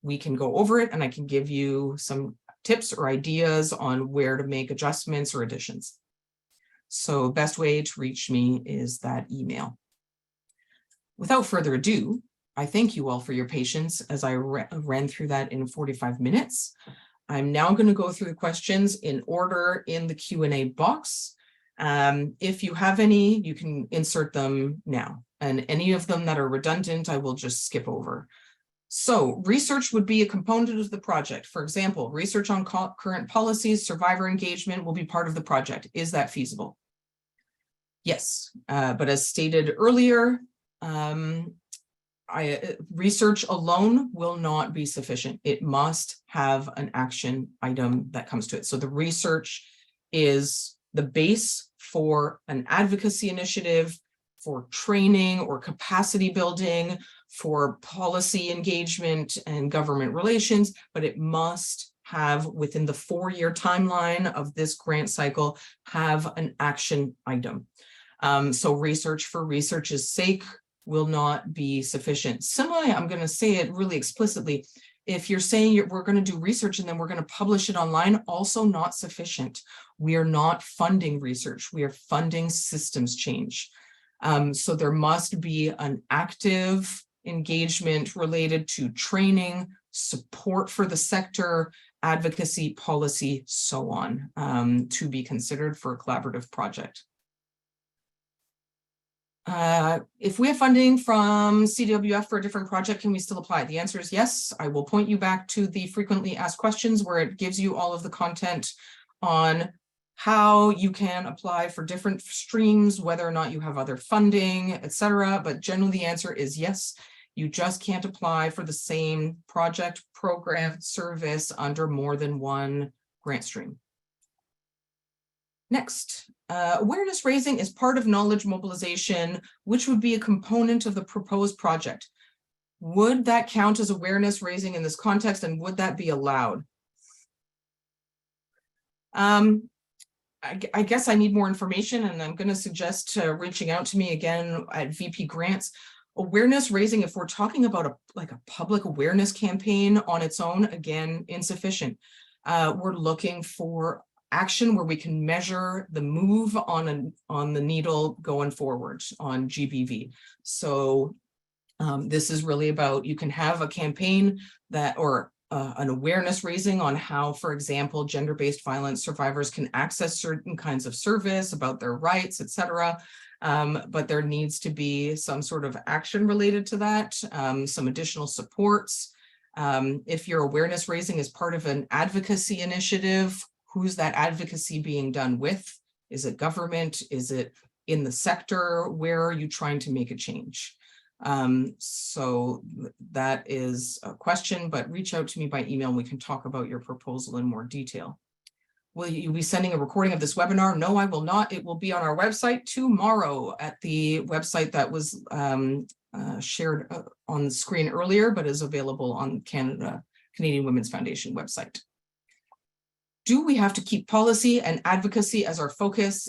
we can go over it and I can give you some tips or ideas on where to make adjustments or additions. So best way to reach me is that email. Without further ado, I thank you all for your patience as I ran through that in 45 minutes. I'm now going to go through the questions in order in the Q&A box. If you have any, you can insert them now, and any of them that are redundant, I will just skip over. So research would be a component of the project. For example, research on current policies, survivor engagement will be part of the project. Is that feasible? Yes, but as stated earlier, research alone will not be sufficient. It must have an action item that comes to it. So the research is the base for an advocacy initiative, for training or capacity building, for policy engagement and government relations, but it must have, within the 4-year timeline of this grant cycle, have an action item. So research for research's sake will not be sufficient. Similarly, I'm going to say it really explicitly. If you're saying we're going to do research and then we're going to publish it online, also not sufficient. We are not funding research. We are funding systems change. So there must be an active engagement related to training, support for the sector, advocacy, policy, so on, to be considered for a collaborative project. If we have funding from CWF for a different project, can we still apply? The answer is yes. I will point you back to the frequently asked questions where it gives you all of the content on how you can apply for different streams, whether or not you have other funding, etc. But generally the answer is yes. You just can't apply for the same project, program, service under more than one grant stream. Next, awareness raising is part of knowledge mobilization, which would be a component of the proposed project. Would that count as awareness raising in this context, and would that be allowed? I guess I need more information, and I'm going to suggest reaching out to me again at VP Grants. Awareness raising, if we're talking about a public awareness campaign on its own, again, insufficient. We're looking for action where we can measure the move on the needle going forward on GBV. So this is really about, you can have a campaign that, or an awareness raising on how, for example, gender-based violence survivors can access certain kinds of service, about their rights, etc. But there needs to be some sort of action related to that, some additional supports. If your awareness raising is part of an advocacy initiative, who's that advocacy being done with? Is it government? Is it in the sector? Where are you trying to make a change? So that is a question, but reach out to me by email and we can talk about your proposal in more detail. Will you be sending a recording of this webinar? No, I will not. It will be on our website tomorrow at the website that was shared on the screen earlier, but is available on Canadian Women's Foundation website. Do we have to keep policy and advocacy as our focus?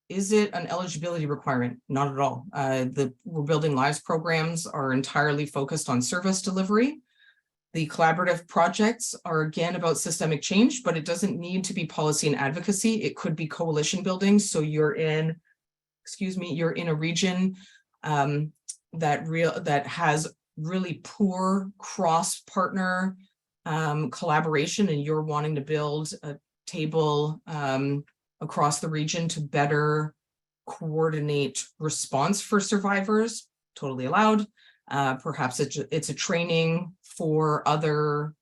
Is it an eligibility requirement? Not at all. The We're Building Lives programs are entirely focused on service delivery. The collaborative projects are again about systemic change, but it doesn't need to be policy and advocacy. It could be coalition building. So you're in, you're in a region that has really poor cross-partner collaboration, and you're wanting to build a table across the region to better coordinate response for survivors, totally allowed. Perhaps it's a training for other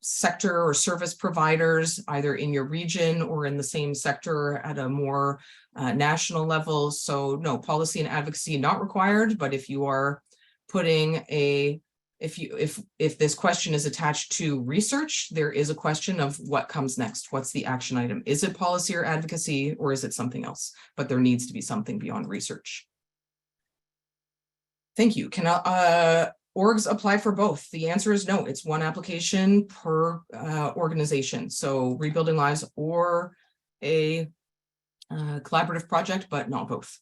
sector or service providers, either in your region or in the same sector at a more national level. So no, policy and advocacy not required, but if you are putting a If this question is attached to research, there is a question of what comes next. What's the action item? Is it policy or advocacy, or is it something else? But there needs to be something beyond research. Thank you. Can orgs apply for both? The answer is no. It's one application per organization. So Rebuilding Lives or a collaborative project, but not both.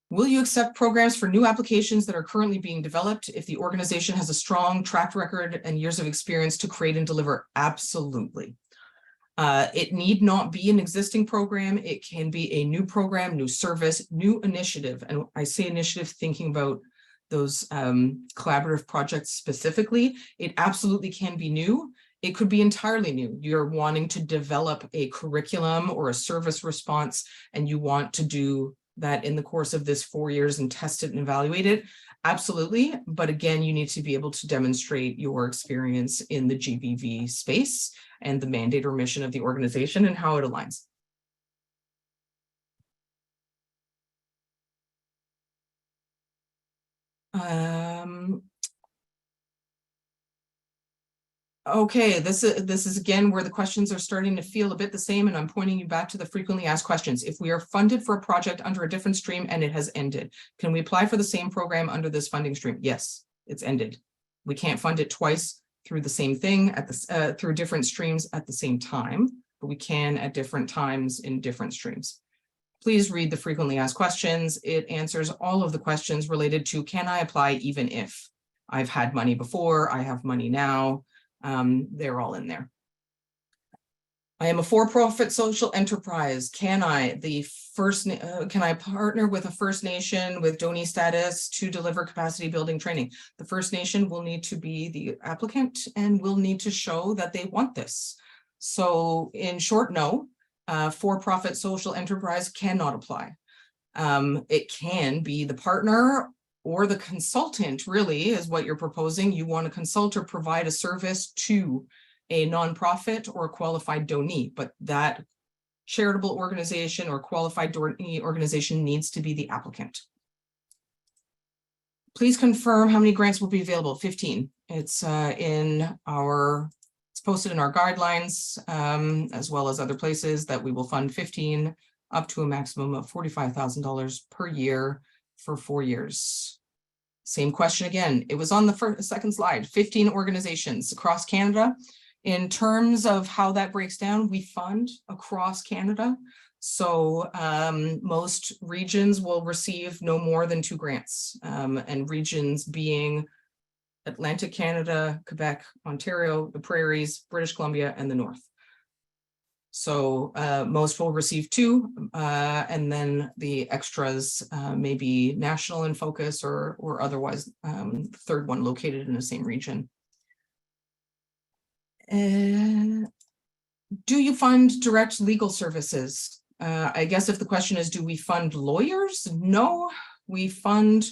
Will you accept programs for new applications that are currently being developed if the organization has a strong track record and years of experience to create and deliver? Absolutely. It need not be an existing program. It can be a new program, new service, new initiative. And I say initiative thinking about those collaborative projects specifically. It absolutely can be new. It could be entirely new. You're wanting to develop a curriculum or a service response, and you want to do that in the course of this 4 years and test it and evaluate it. Absolutely. But again, you need to be able to demonstrate your experience in the GBV space and the mandate or mission of the organization and how it aligns. Okay, this is again where the questions are starting to feel a bit the same, and I'm pointing you back to the frequently asked questions. If we are funded for a project under a different stream and it has ended, can we apply for the same program under this funding stream? Yes, it's ended. We can't fund it twice through the same thing at the through different streams at the same time, but we can at different times in different streams. Please read the frequently asked questions. It answers all of the questions related to, can I apply even if I've had money before, I have money now. They're all in there. I am a for-profit social enterprise. Can I partner with a First Nation with donee status to deliver capacity building training? The First Nation will need to be the applicant and will need to show that they want this. So in short, no, for-profit social enterprise cannot apply. It can be the partner or the consultant, really, is what you're proposing. You want to consult or provide a service to a nonprofit or a qualified donee, but that charitable organization or qualified donee organization needs to be the applicant. Please confirm how many grants will be available. 15. It's posted in our guidelines, as well as other places, that we will fund 15 up to a maximum of $45,000 per year for 4 years. Same question again. It was on the second slide. 15 organizations across Canada. In terms of how that breaks down, we fund across Canada. So most regions will receive no more than 2 grants, and regions being Atlantic Canada, Quebec, Ontario, the Prairies, British Columbia, and the North. So most will receive 2, and then the extras may be national in focus or otherwise third one located in the same region. Do you fund direct legal services? I guess if the question is, do we fund lawyers? No, we fund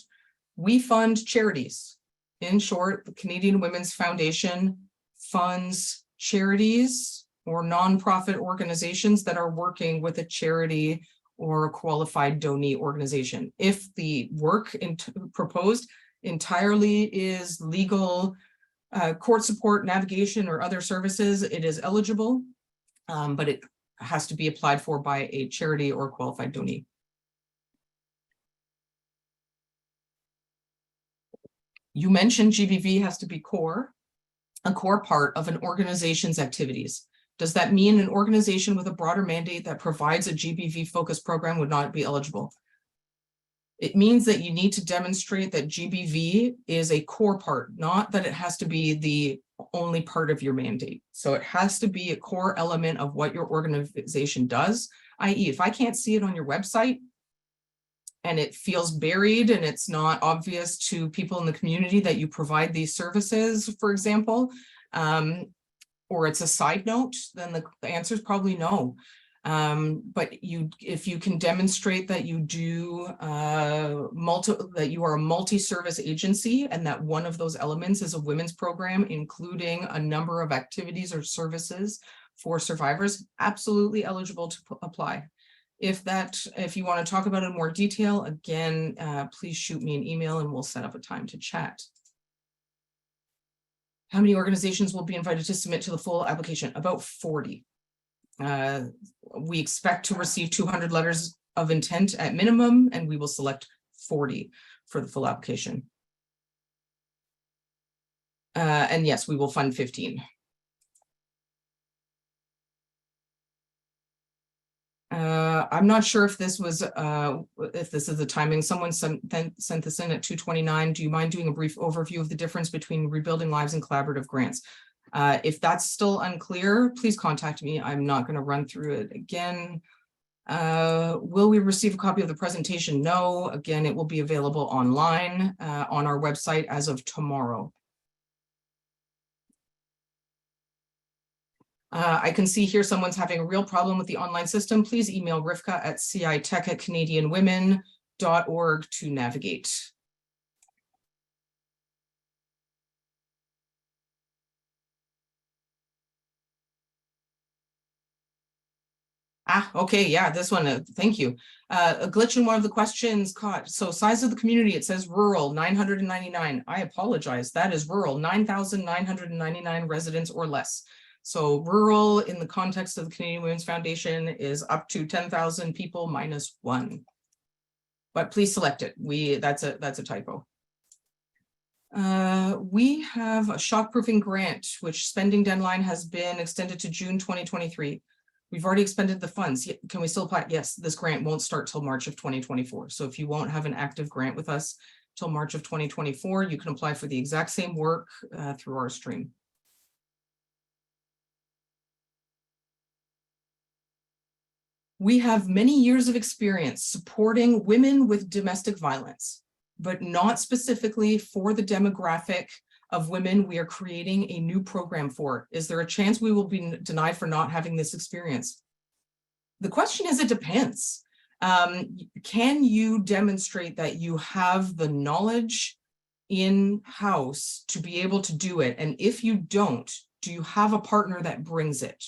charities. In short, the Canadian Women's Foundation funds charities or nonprofit organizations that are working with a charity or a qualified donee organization. If the work proposed entirely is legal, court support, navigation, or other services, it is eligible, but it has to be applied for by a charity or qualified donee. You mentioned GBV has to be a core part of an organization's activities. Does that mean an organization with a broader mandate that provides a GBV focused program would not be eligible? It means that you need to demonstrate that GBV is a core part, not that it has to be the only part of your mandate. So it has to be a core element of what your organization does, i.e. if I can't see it on your website and it feels buried and it's not obvious to people in the community that you provide these services, for example, or it's a side note, then the answer is probably no. But if you can demonstrate that you do that you are a multi-service agency and that one of those elements is a women's program, including a number of activities or services for survivors, absolutely eligible to apply. If you want to talk about it in more detail, again, please shoot me an email and we'll set up a time to chat. How many organizations will be invited to submit to the full application? About 40. We expect to receive 200 letters of intent at minimum, and we will select 40 for the full application. And yes, we will fund 15. I'm not sure if this was if this is the timing. Someone sent this in at 2:29. Do you mind doing a brief overview of the difference between Rebuilding Lives and collaborative grants? If that's still unclear, please contact me. I'm not going to run through it again. Will we receive a copy of the presentation? No. Again, it will be available online on our website as of tomorrow. I can see here someone's having a real problem with the online system. Please email Rivka at citech@canadianwomen.org to navigate. Okay, yeah, this one, thank you. A glitch in one of the questions caught. So size of the community, it says rural, 999. I apologize, that is rural, 9,999 residents or less. So rural in the context of the Canadian Women's Foundation is up to 10,000 people minus 1. But please select it. That's a typo. We have a shockproofing grant, which spending deadline has been extended to June 2023. We've already expended the funds. Can we still apply? Yes, this grant won't start till March of 2024. So if you won't have an active grant with us till March of 2024, you can apply for the exact same work through our stream. We have many years of experience supporting women with domestic violence, but not specifically for the demographic of women we are creating a new program for. Is there a chance we will be denied for not having this experience? The question is, it depends. Can you demonstrate that you have the knowledge in-house to be able to do it? And if you don't, do you have a partner that brings it?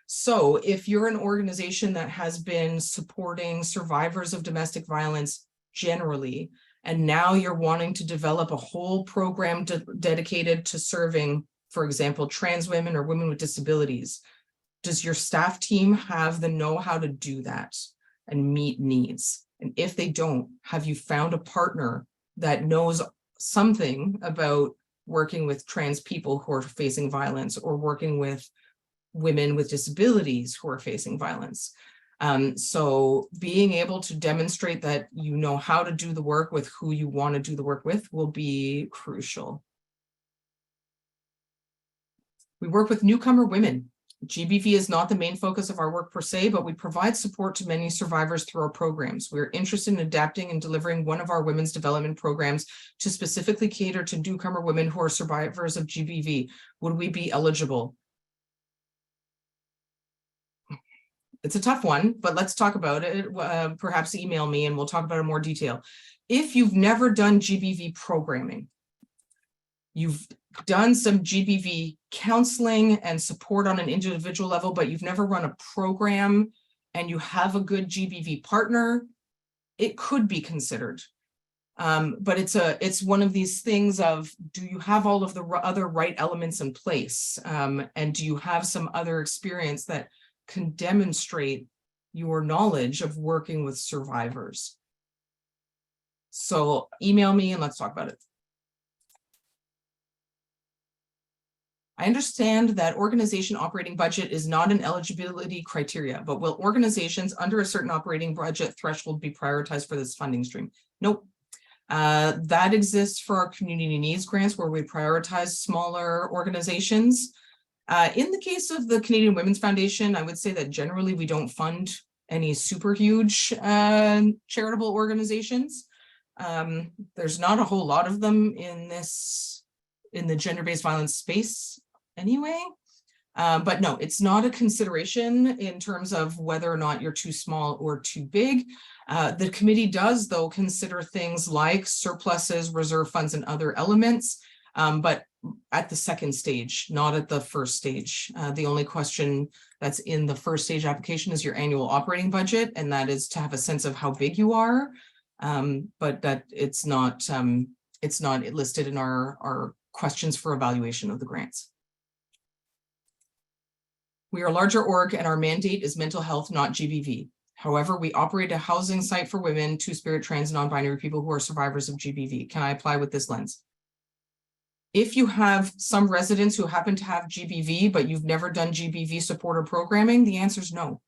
So if you're an organization that has been supporting survivors of domestic violence generally, and now you're wanting to develop a whole program dedicated to serving, for example, trans women or women with disabilities, does your staff team have the know-how to do that and meet needs? And if they don't, have you found a partner that knows something about working with trans people who are facing violence, or working with women with disabilities who are facing violence? So being able to demonstrate that you know how to do the work with who you want to do the work with will be crucial. We work with newcomer women. GBV is not the main focus of our work per se, but we provide support to many survivors through our programs. We're interested in adapting and delivering one of our women's development programs to specifically cater to newcomer women who are survivors of GBV. Would we be eligible? It's a tough one, but let's talk about it. Perhaps email me and we'll talk about it in more detail. If you've never done GBV programming, you've done some GBV counseling and support on an individual level, but you've never run a program and you have a good GBV partner, it could be considered. But it's one of these things of, do you have all of the other right elements in place? And do you have some other experience that can demonstrate your knowledge of working with survivors? So email me and let's talk about it. I understand that organization operating budget is not an eligibility criteria, but will organizations under a certain operating budget threshold be prioritized for this funding stream? Nope. That exists for our community needs grants, where we prioritize smaller organizations. In the case of the Canadian Women's Foundation, I would say that generally we don't fund any super huge charitable organizations. There's not a whole lot of them in the gender-based violence space anyway. But no, it's not a consideration in terms of whether or not you're too small or too big. The committee does, though, consider things like surpluses, reserve funds, and other elements, but at the second stage, not at the first stage. The only question that's in the first stage application is your annual operating budget, and that is to have a sense of how big you are, but that it's not listed in our questions for evaluation of the grants. We are a larger org and our mandate is mental health, not GBV. However, we operate a housing site for women, two-spirit, trans, non-binary people who are survivors of GBV. Can I apply with this lens? If you have some residents who happen to have GBV, but you've never done GBV support or programming, the answer is no.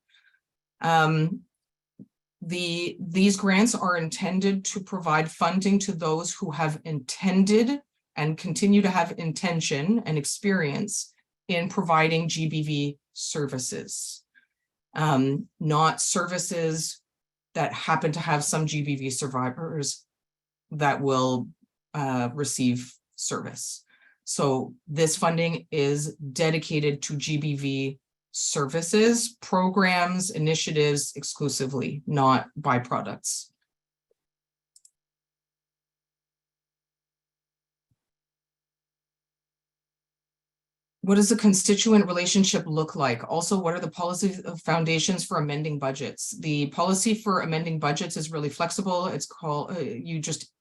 These grants are intended to provide funding to those who have intended and continue to have intention and experience in providing GBV services, not services that happen to have some GBV survivors that will receive service. So this funding is dedicated to GBV services, programs, initiatives exclusively, not byproducts. What does the constituent relationship look like? Also, what are the policy foundations for amending budgets? The policy for amending budgets is really flexible. It's called, you just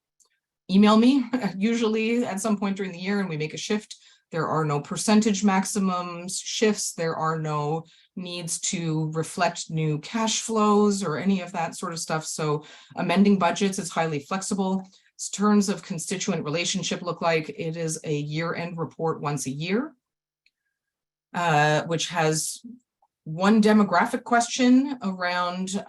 email me, usually at some point during the year, and we make a shift. There are no percentage maximums shifts. There are no needs to reflect new cash flows or any of that sort of stuff. So amending budgets is highly flexible. Terms of constituent relationship look like it is a year-end report once a year, which has one demographic question around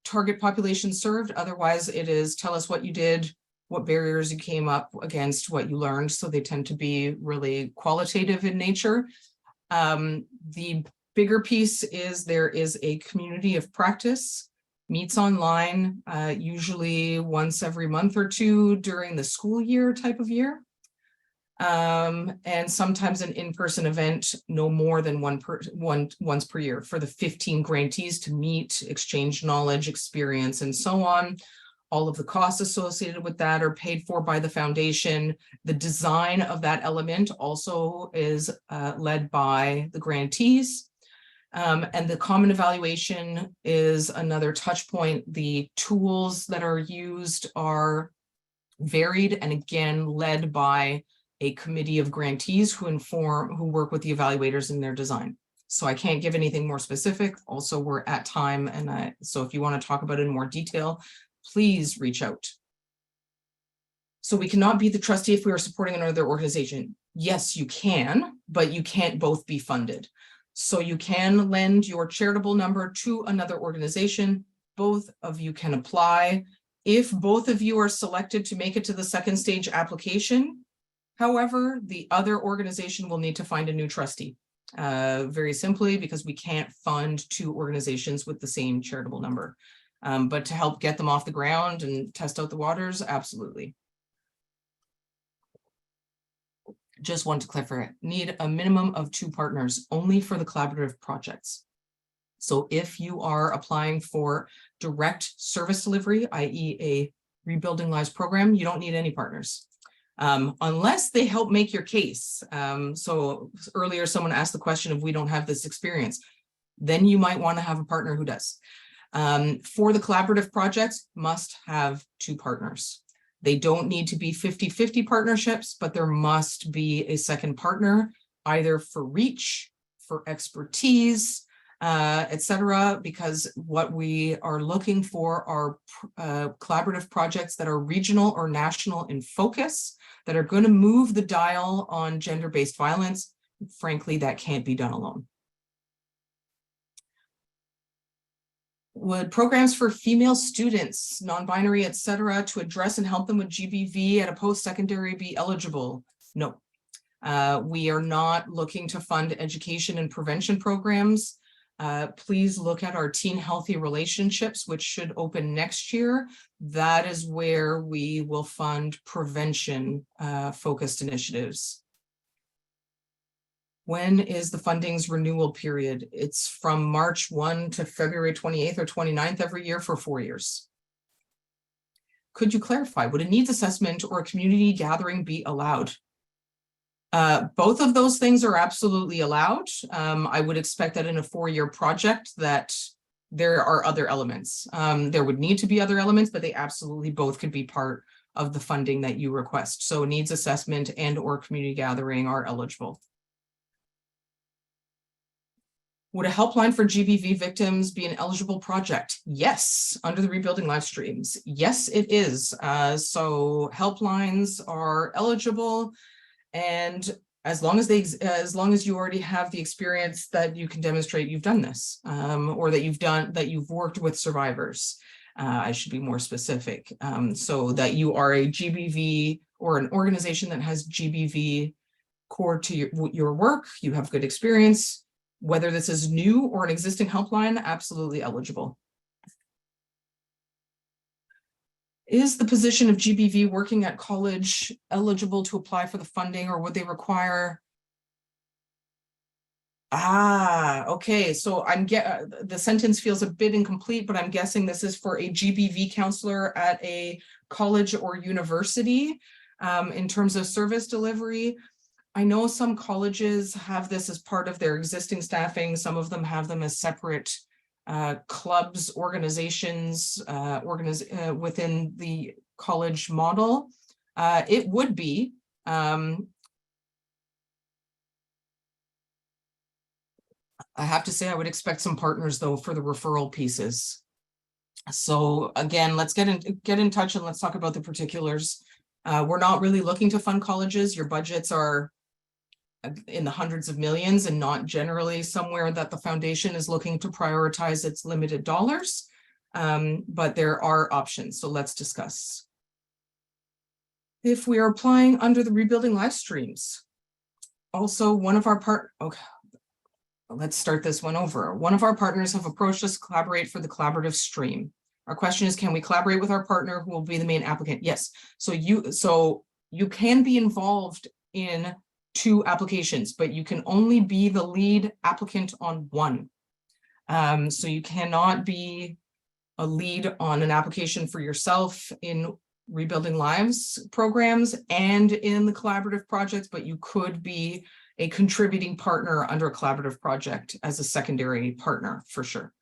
target population served. Otherwise, it is tell us what you did, what barriers you came up against, what you learned. So they tend to be really qualitative in nature. The bigger piece is there is a community of practice, meets online, usually once every month or two during the school year type of year. And sometimes an in-person event no more than once per year for the 15 grantees to meet, exchange knowledge, experience, and so on. All of the costs associated with that are paid for by the foundation. The design of that element also is led by the grantees. And the common evaluation is another touch point. The tools that are used are varied and again led by a committee of grantees who work with the evaluators in their design. So I can't give anything more specific. Also, we're at time, and so if you want to talk about it in more detail, please reach out. So we cannot be the trustee if we are supporting another organization. Yes, you can, but you can't both be funded. So you can lend your charitable number to another organization. Both of you can apply. If both of you are selected to make it to the second stage application, however, the other organization will need to find a new trustee. Very simply, because we can't fund two organizations with the same charitable number. But to help get them off the ground and test out the waters, absolutely. Just want to clarify, need a minimum of 2 partners only for the collaborative projects. So if you are applying for direct service delivery, i.e. a Rebuilding Lives program, you don't need any partners. Unless they help make your case. So earlier someone asked the question if we don't have this experience, then you might want to have a partner who does. For the collaborative projects, must have 2 partners. They don't need to be 50-50 partnerships, but there must be a second partner, either for reach, for expertise, etc. Because what we are looking for are collaborative projects that are regional or national in focus, that are going to move the dial on gender-based violence. Frankly, that can't be done alone. Would programs for female students, non-binary, etc., to address and help them with GBV at a post-secondary be eligible? No. We are not looking to fund education and prevention programs. Please look at our Teen Healthy Relationships, which should open next year. That is where we will fund prevention focused initiatives. When is the funding's renewal period? It's from March 1 to February 28th or 29th every year for 4 years. Could you clarify, would a needs assessment or a community gathering be allowed? Both of those things are absolutely allowed. I would expect that in a 4-year project that there are other elements. There would need to be other elements, but they absolutely both could be part of the funding that you request. So needs assessment and or community gathering are eligible. Would a helpline for GBV victims be an eligible project? Yes, under the Rebuilding Live Streams. Yes, it is. So helplines are eligible, and as long as you already have the experience that you can demonstrate you've done this, or that you've worked with survivors. I should be more specific, so that you are a GBV or an organization that has GBV core to your work, you have good experience. Whether this is new or an existing helpline, absolutely eligible. Is the position of GBV working at college eligible to apply for the funding, or would they require? Okay, so the sentence feels a bit incomplete, but I'm guessing this is for a GBV counselor at a college or university, in terms of service delivery. I know some colleges have this as part of their existing staffing. Some of them have them as separate clubs, organizations, within the college model. It would be. I have to say I would expect some partners though for the referral pieces. So again, let's get in touch and let's talk about the particulars. We're not really looking to fund colleges. Your budgets are in the hundreds of millions and not generally somewhere that the foundation is looking to prioritize its limited dollars. But there are options, so let's discuss. If we are applying under the Rebuilding Live Streams, also one of our let's start this one over. One of our partners have approached us to collaborate for the collaborative stream. Our question is, can we collaborate with our partner who will be the main applicant? Yes, so you can be involved in 2 applications, but you can only be the lead applicant on one. So you cannot be a lead on an application for yourself in Rebuilding Lives programs and in the collaborative projects, but you could be a contributing partner under a collaborative project as a secondary partner for sure.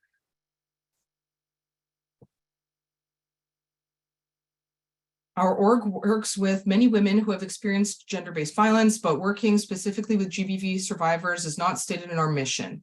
Our org works with many women who have experienced gender-based violence, but working specifically with GBV survivors is not stated in our mission.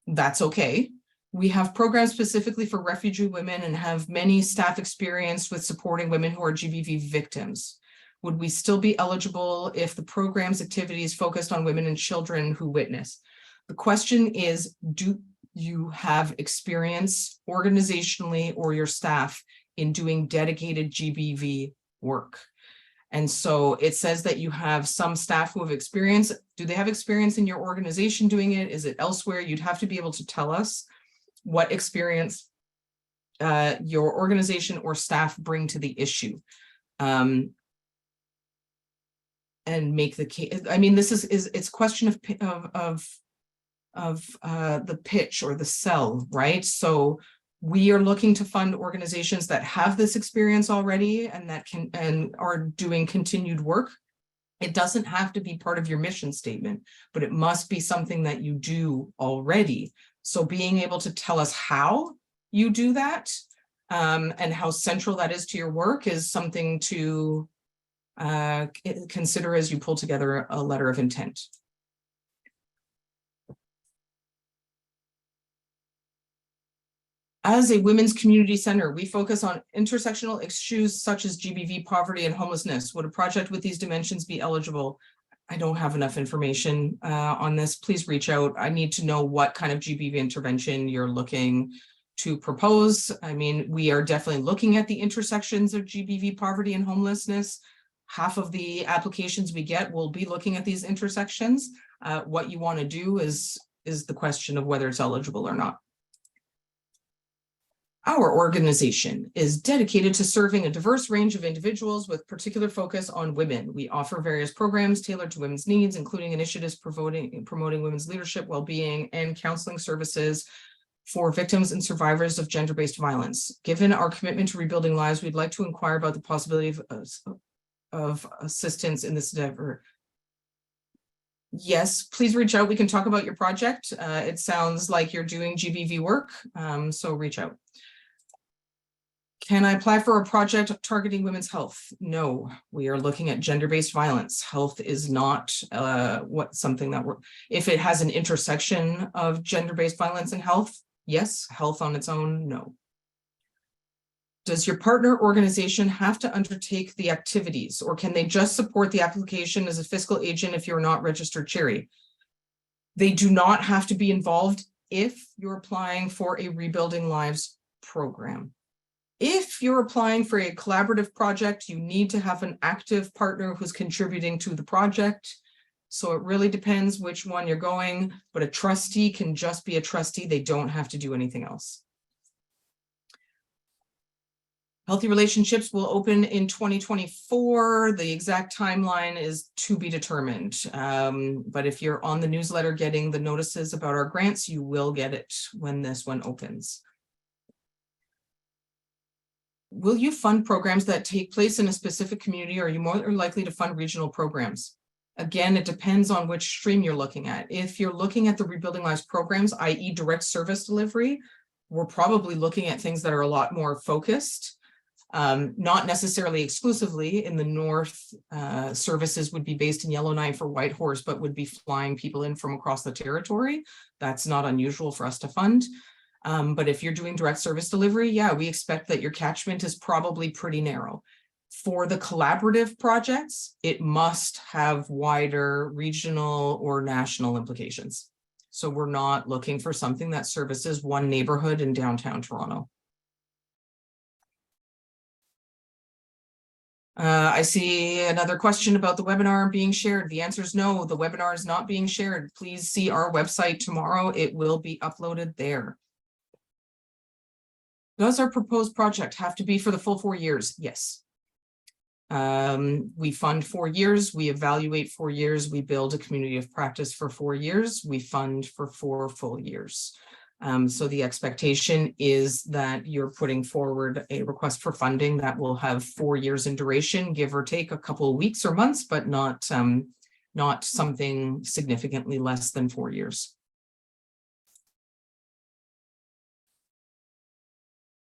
That's okay. We have programs specifically for refugee women and have many staff experienced with supporting women who are GBV victims. Would we still be eligible if the program's activities focused on women and children who witness? The question is, do you have experience organizationally or your staff in doing dedicated GBV work? And so it says that you have some staff who have experience. Do they have experience in your organization doing it? Is it elsewhere? You'd have to be able to tell us what experience your organization or staff bring to the issue. And make the case. I mean, this it's a question of the pitch or the sell, right? So we are looking to fund organizations that have this experience already and that are doing continued work. It doesn't have to be part of your mission statement, but it must be something that you do already. So being able to tell us how you do that, and how central that is to your work is something to consider as you pull together a letter of intent. As a women's community center, we focus on intersectional issues such as GBV, poverty, and homelessness. Would a project with these dimensions be eligible? I don't have enough information on this. Please reach out. I need to know what kind of GBV intervention you're looking to propose. I mean, we are definitely looking at the intersections of GBV, poverty, and homelessness. Half of the applications we get will be looking at these intersections. What you want to do is the question of whether it's eligible or not. Our organization is dedicated to serving a diverse range of individuals with particular focus on women. We offer various programs tailored to women's needs, including initiatives promoting women's leadership, well-being, and counseling services for victims and survivors of gender-based violence. Given our commitment to rebuilding lives, we'd like to inquire about the possibility of assistance in this endeavor. Yes, please reach out. We can talk about your project. It sounds like you're doing GBV work, so reach out. Can I apply for a project targeting women's health? No, we are looking at gender-based violence. Health is not something that if it has an intersection of gender-based violence and health, yes. Health on its own, no. Does your partner organization have to undertake the activities, or can they just support the application as a fiscal agent if you're not registered charity? They do not have to be involved if you're applying for a Rebuilding Lives program. If you're applying for a collaborative project, you need to have an active partner who's contributing to the project. So it really depends which one you're going, but a trustee can just be a trustee. They don't have to do anything else. Healthy Relationships will open in 2024. The exact timeline is to be determined. But if you're on the newsletter getting the notices about our grants, you will get it when this one opens. Will you fund programs that take place in a specific community, or are you more likely to fund regional programs? Again, it depends on which stream you're looking at. If you're looking at the Rebuilding Lives programs, i.e. direct service delivery, we're probably looking at things that are a lot more focused. Not necessarily exclusively. In the north, services would be based in Yellowknife or Whitehorse, but would be flying people in from across the territory. That's not unusual for us to fund. But if you're doing direct service delivery, yeah, we expect that your catchment is probably pretty narrow. For the collaborative projects, it must have wider regional or national implications. So we're not looking for something that services one neighborhood in downtown Toronto. I see another question about the webinar being shared. The answer is no, the webinar is not being shared. Please see our website tomorrow. It will be uploaded there. Does our proposed project have to be for the full 4 years? Yes. We fund 4 years, we evaluate 4 years, we build a community of practice for 4 years, we fund for 4 full years. So the expectation is that you're putting forward a request for funding that will have 4 years in duration, give or take a couple of weeks or months, but not something significantly less than 4 years.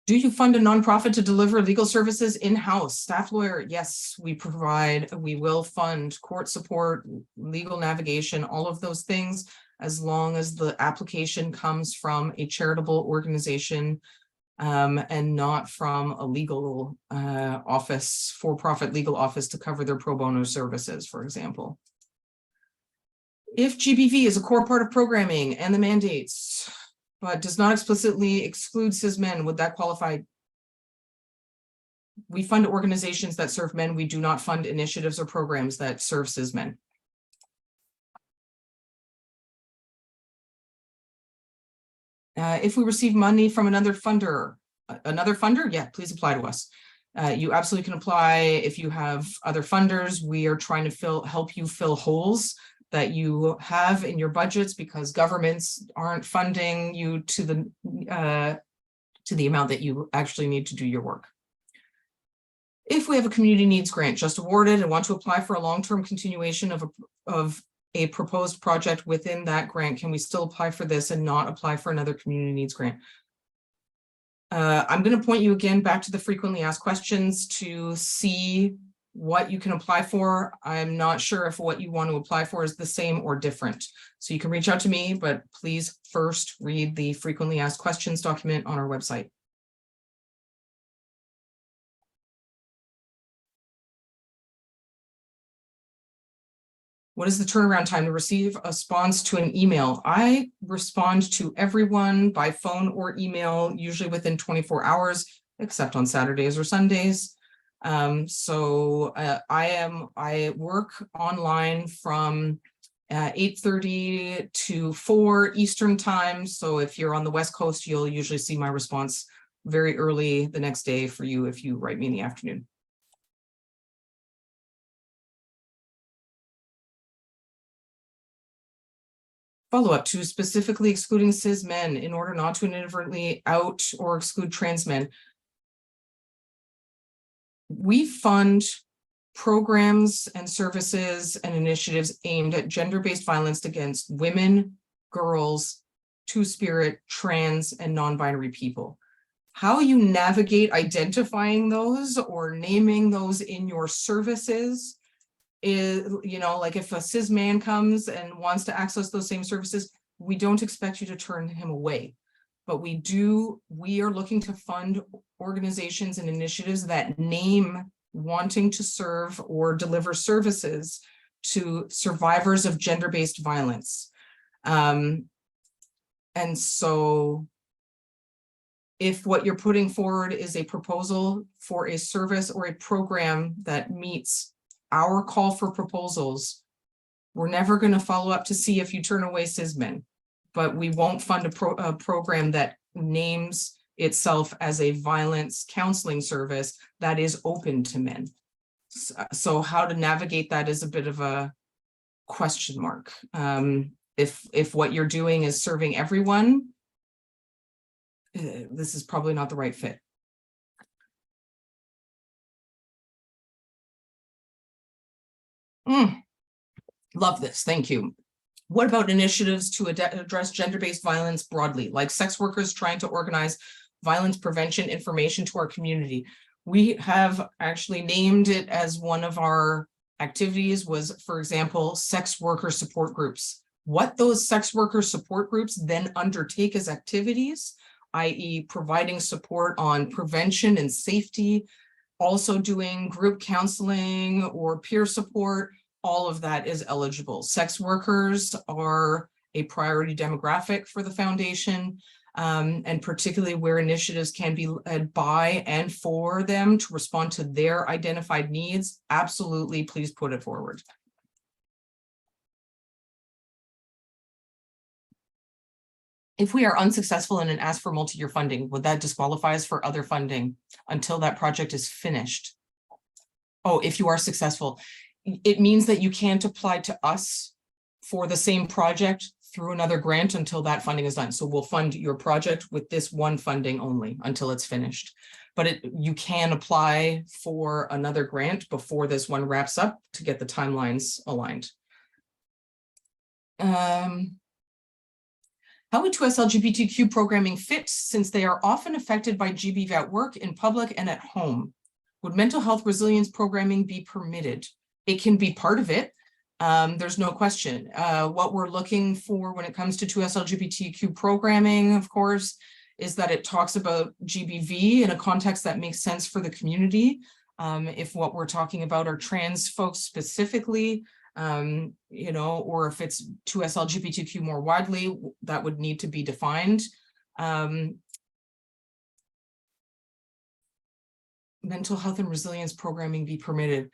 Do you fund a nonprofit to deliver legal services in-house? Staff lawyer, yes, we will fund court support, legal navigation, all of those things, as long as the application comes from a charitable organization and not from a legal office, for-profit legal office to cover their pro bono services, for example. If GBV is a core part of programming and the mandates, but does not explicitly exclude cis men, would that qualify? We fund organizations that serve men. We do not fund initiatives or programs that serve cis men. If we receive money from another funder, yeah, please apply to us. You absolutely can apply if you have other funders. We are trying to help you fill holes that you have in your budgets because governments aren't funding you to the amount that you actually need to do your work. If we have a community needs grant just awarded and want to apply for a long-term continuation of a proposed project within that grant, can we still apply for this and not apply for another community needs grant? I'm going to point you again back to the frequently asked questions to see what you can apply for. I'm not sure if what you want to apply for is the same or different. So you can reach out to me, but please first read the frequently asked questions document on our website. What is the turnaround time to receive a response to an email? I respond to everyone by phone or email, usually within 24 hours, except on Saturdays or Sundays. I work online from 8:30 to 4 Eastern time. So if you're on the West Coast, you'll usually see my response very early the next day for you if you write me in the afternoon. Follow-up to specifically excluding cis men in order not to inadvertently out or exclude trans men. We fund programs and services and initiatives aimed at gender-based violence against women, girls, two-spirit, trans, and non-binary people. How you navigate identifying those or naming those in your services is, like if a cis man comes and wants to access those same services, we don't expect you to turn him away. But we are looking to fund organizations and initiatives that name wanting to serve or deliver services to survivors of gender-based violence. And so if what you're putting forward is a proposal for a service or a program that meets our call for proposals, we're never going to follow up to see if you turn away cis men, but we won't fund a program that names itself as a violence counseling service that is open to men. So how to navigate that is a bit of a question mark. If what you're doing is serving everyone, this is probably not the right fit. Love this, thank you. What about initiatives to address gender-based violence broadly, like sex workers trying to organize violence prevention information to our community? We have actually named it as one of our activities was, for example, sex worker support groups. What those sex worker support groups then undertake as activities, i.e. providing support on prevention and safety, also doing group counseling or peer support, all of that is eligible. Sex workers are a priority demographic for the foundation, and particularly where initiatives can be led by and for them to respond to their identified needs. Absolutely, please put it forward. If we are unsuccessful in an ask for multi-year funding, would that disqualify us for other funding until that project is finished? Oh, if you are successful, it means that you can't apply to us for the same project through another grant until that funding is done. So we'll fund your project with this one funding only until it's finished. But you can apply for another grant before this one wraps up to get the timelines aligned. How would 2S LGBTQ programming fit, since they are often affected by GBV at work, in public, and at home? Would mental health resilience programming be permitted? It can be part of it. There's no question. What we're looking for when it comes to 2S LGBTQ programming, of course, is that it talks about GBV in a context that makes sense for the community. If what we're talking about are trans folks specifically, or if it's 2S LGBTQ more widely, that would need to be defined. Mental health and resilience programming be permitted.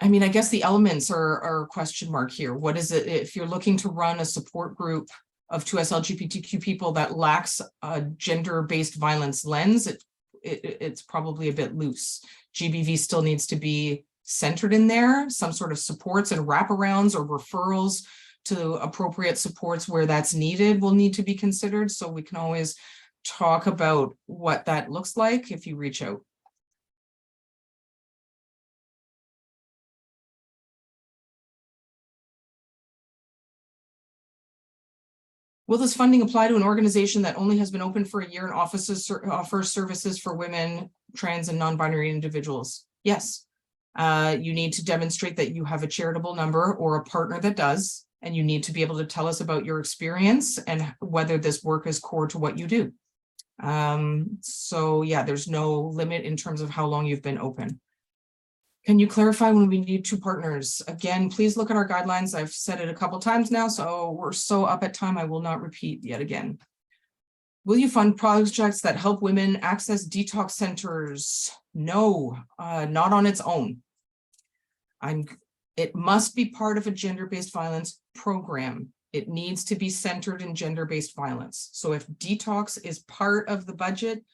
I mean, I guess the elements are a question mark here. What is it if you're looking to run a support group of 2S LGBTQ people that lacks a gender-based violence lens? It's probably a bit loose. GBV still needs to be centered in there. Some sort of supports and wraparounds or referrals to appropriate supports where that's needed will need to be considered. So we can always talk about what that looks like if you reach out. Will this funding apply to an organization that only has been open for a year and offers services for women, trans, and non-binary individuals? Yes. You need to demonstrate that you have a charitable number or a partner that does, and you need to be able to tell us about your experience and whether this work is core to what you do. So yeah, there's no limit in terms of how long you've been open. Can you clarify when we need 2 partners? Again, please look at our guidelines. I've said it a couple times now, so we're so up at time, I will not repeat yet again. Will you fund projects that help women access detox centers? No, not on its own. It must be part of a gender-based violence program. It needs to be centered in gender-based violence. So if detox is part of the budget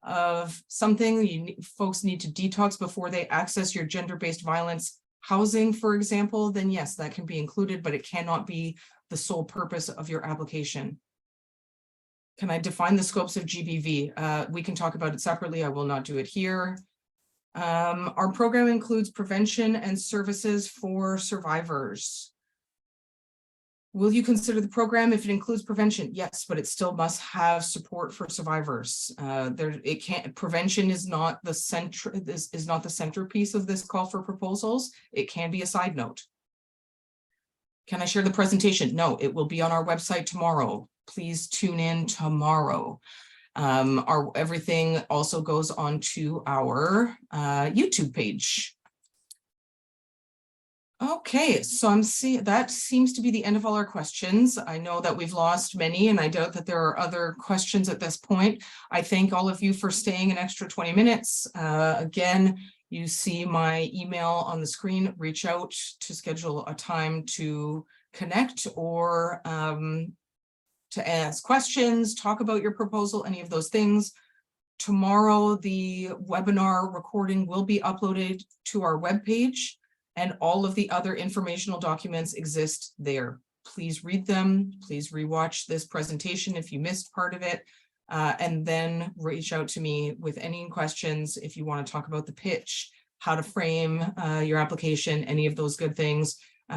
of something, folks need to detox before they access your gender-based violence housing, for example, then yes, that can be included, but it cannot be the sole purpose of your application. Can I define the scopes of GBV? We can talk about it separately. I will not do it here. Our program includes prevention and services for survivors. Will you consider the program if it includes prevention? Yes, but it still must have support for survivors. It can't, prevention is not the is not the centerpiece of this call for proposals. It can be a side note. Can I share the presentation? No, it will be on our website tomorrow. Please tune in tomorrow. Everything also goes onto our YouTube page. Okay, so I'm seeing that seems to be the end of all our questions. I know that we've lost many, and I doubt that there are other questions at this point. I thank all of you for staying an extra 20 minutes. Again, you see my email on the screen. Reach out to schedule a time to connect or to ask questions, talk about your proposal, any of those things. Tomorrow, the webinar recording will be uploaded to our webpage, and all of the other informational documents exist there. Please read them. Please rewatch this presentation if you missed part of it, and then reach out to me with any questions. If you want to talk about the pitch, how to frame your application, any of those good things,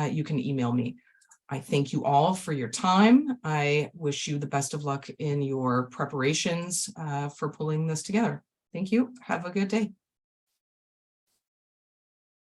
you can email me. I thank you all for your time. I wish you the best of luck in your preparations for pulling this together. Thank you. Have a good day.